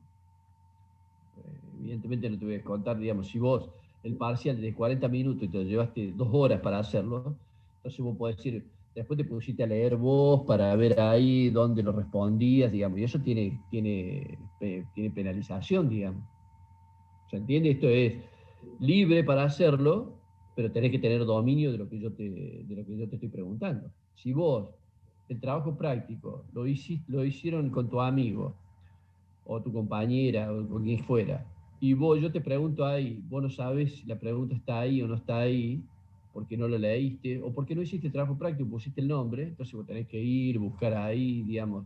Evidentemente no te voy a contar, digamos, si vos el parcial de 40 minutos y te lo llevaste 2 horas para hacerlo, entonces vos podés decir, después te pusiste a leer vos para ver ahí dónde lo respondías, digamos, y eso tiene penalización, digamos. ¿Se entiende? Esto es libre para hacerlo, pero tenés que tener dominio de lo que yo te estoy preguntando. Si vos, el trabajo práctico, lo hicieron con tu amigo, o tu compañera, o con quien fuera, y yo te pregunto ahí, vos no sabes si la pregunta está ahí o no está ahí, porque no lo leíste, o porque no hiciste el trabajo práctico, pusiste el nombre, entonces vos tenés que ir, buscar ahí, digamos.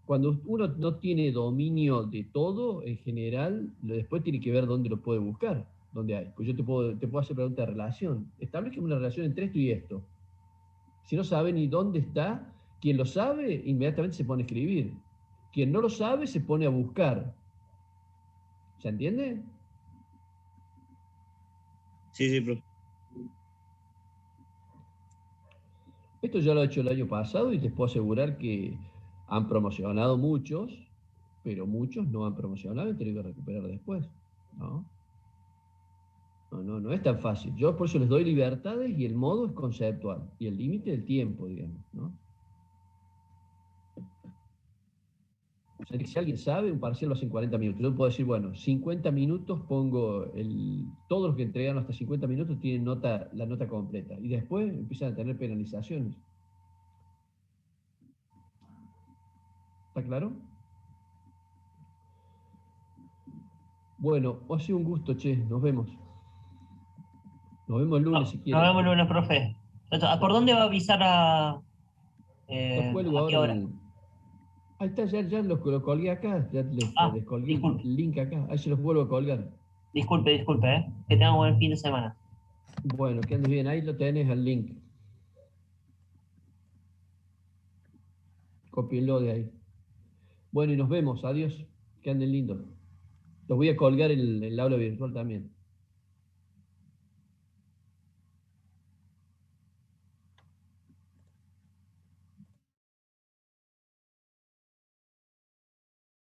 Cuando uno no tiene dominio de todo, en general, después tiene que ver dónde lo puede buscar, dónde hay. Pues yo te puedo hacer preguntas de relación. Establezca una relación entre esto y esto. Si no sabe ni dónde está, quien lo sabe, inmediatamente se pone a escribir. Quien no lo sabe, se pone a buscar. ¿Se entiende? Sí, sí, profe. Esto ya lo he hecho el año pasado y te puedo asegurar que han promocionado muchos, pero muchos no han promocionado y tienen que recuperar después, ¿no? No es tan fácil. Yo por eso les doy libertades y el modo es conceptual y el límite del tiempo, digamos, ¿no? O sea, que si alguien sabe, un parcial lo hace en 40 minutos. Yo puedo decir, bueno, 50 minutos pongo todos los que entregan hasta 50 minutos tienen la nota completa y después empiezan a tener penalizaciones. ¿Está claro? Bueno, ha sido un gusto, che. Nos vemos. Nos vemos el lunes si quieren. Nos vemos el lunes, profe. ¿Por dónde va a avisar a Te cuelgo a qué ahora. hora? Ahí está, ya lo colgué acá. Ya les descolgué el link acá. Ahí se los vuelvo a colgar. Disculpe, que tengan buen fin de semana. Bueno, que andes bien. Ahí lo tenés al link. Cópienlo de ahí. Bueno, y nos vemos. Adiós. Que anden lindo. Los voy a colgar en el aula virtual también.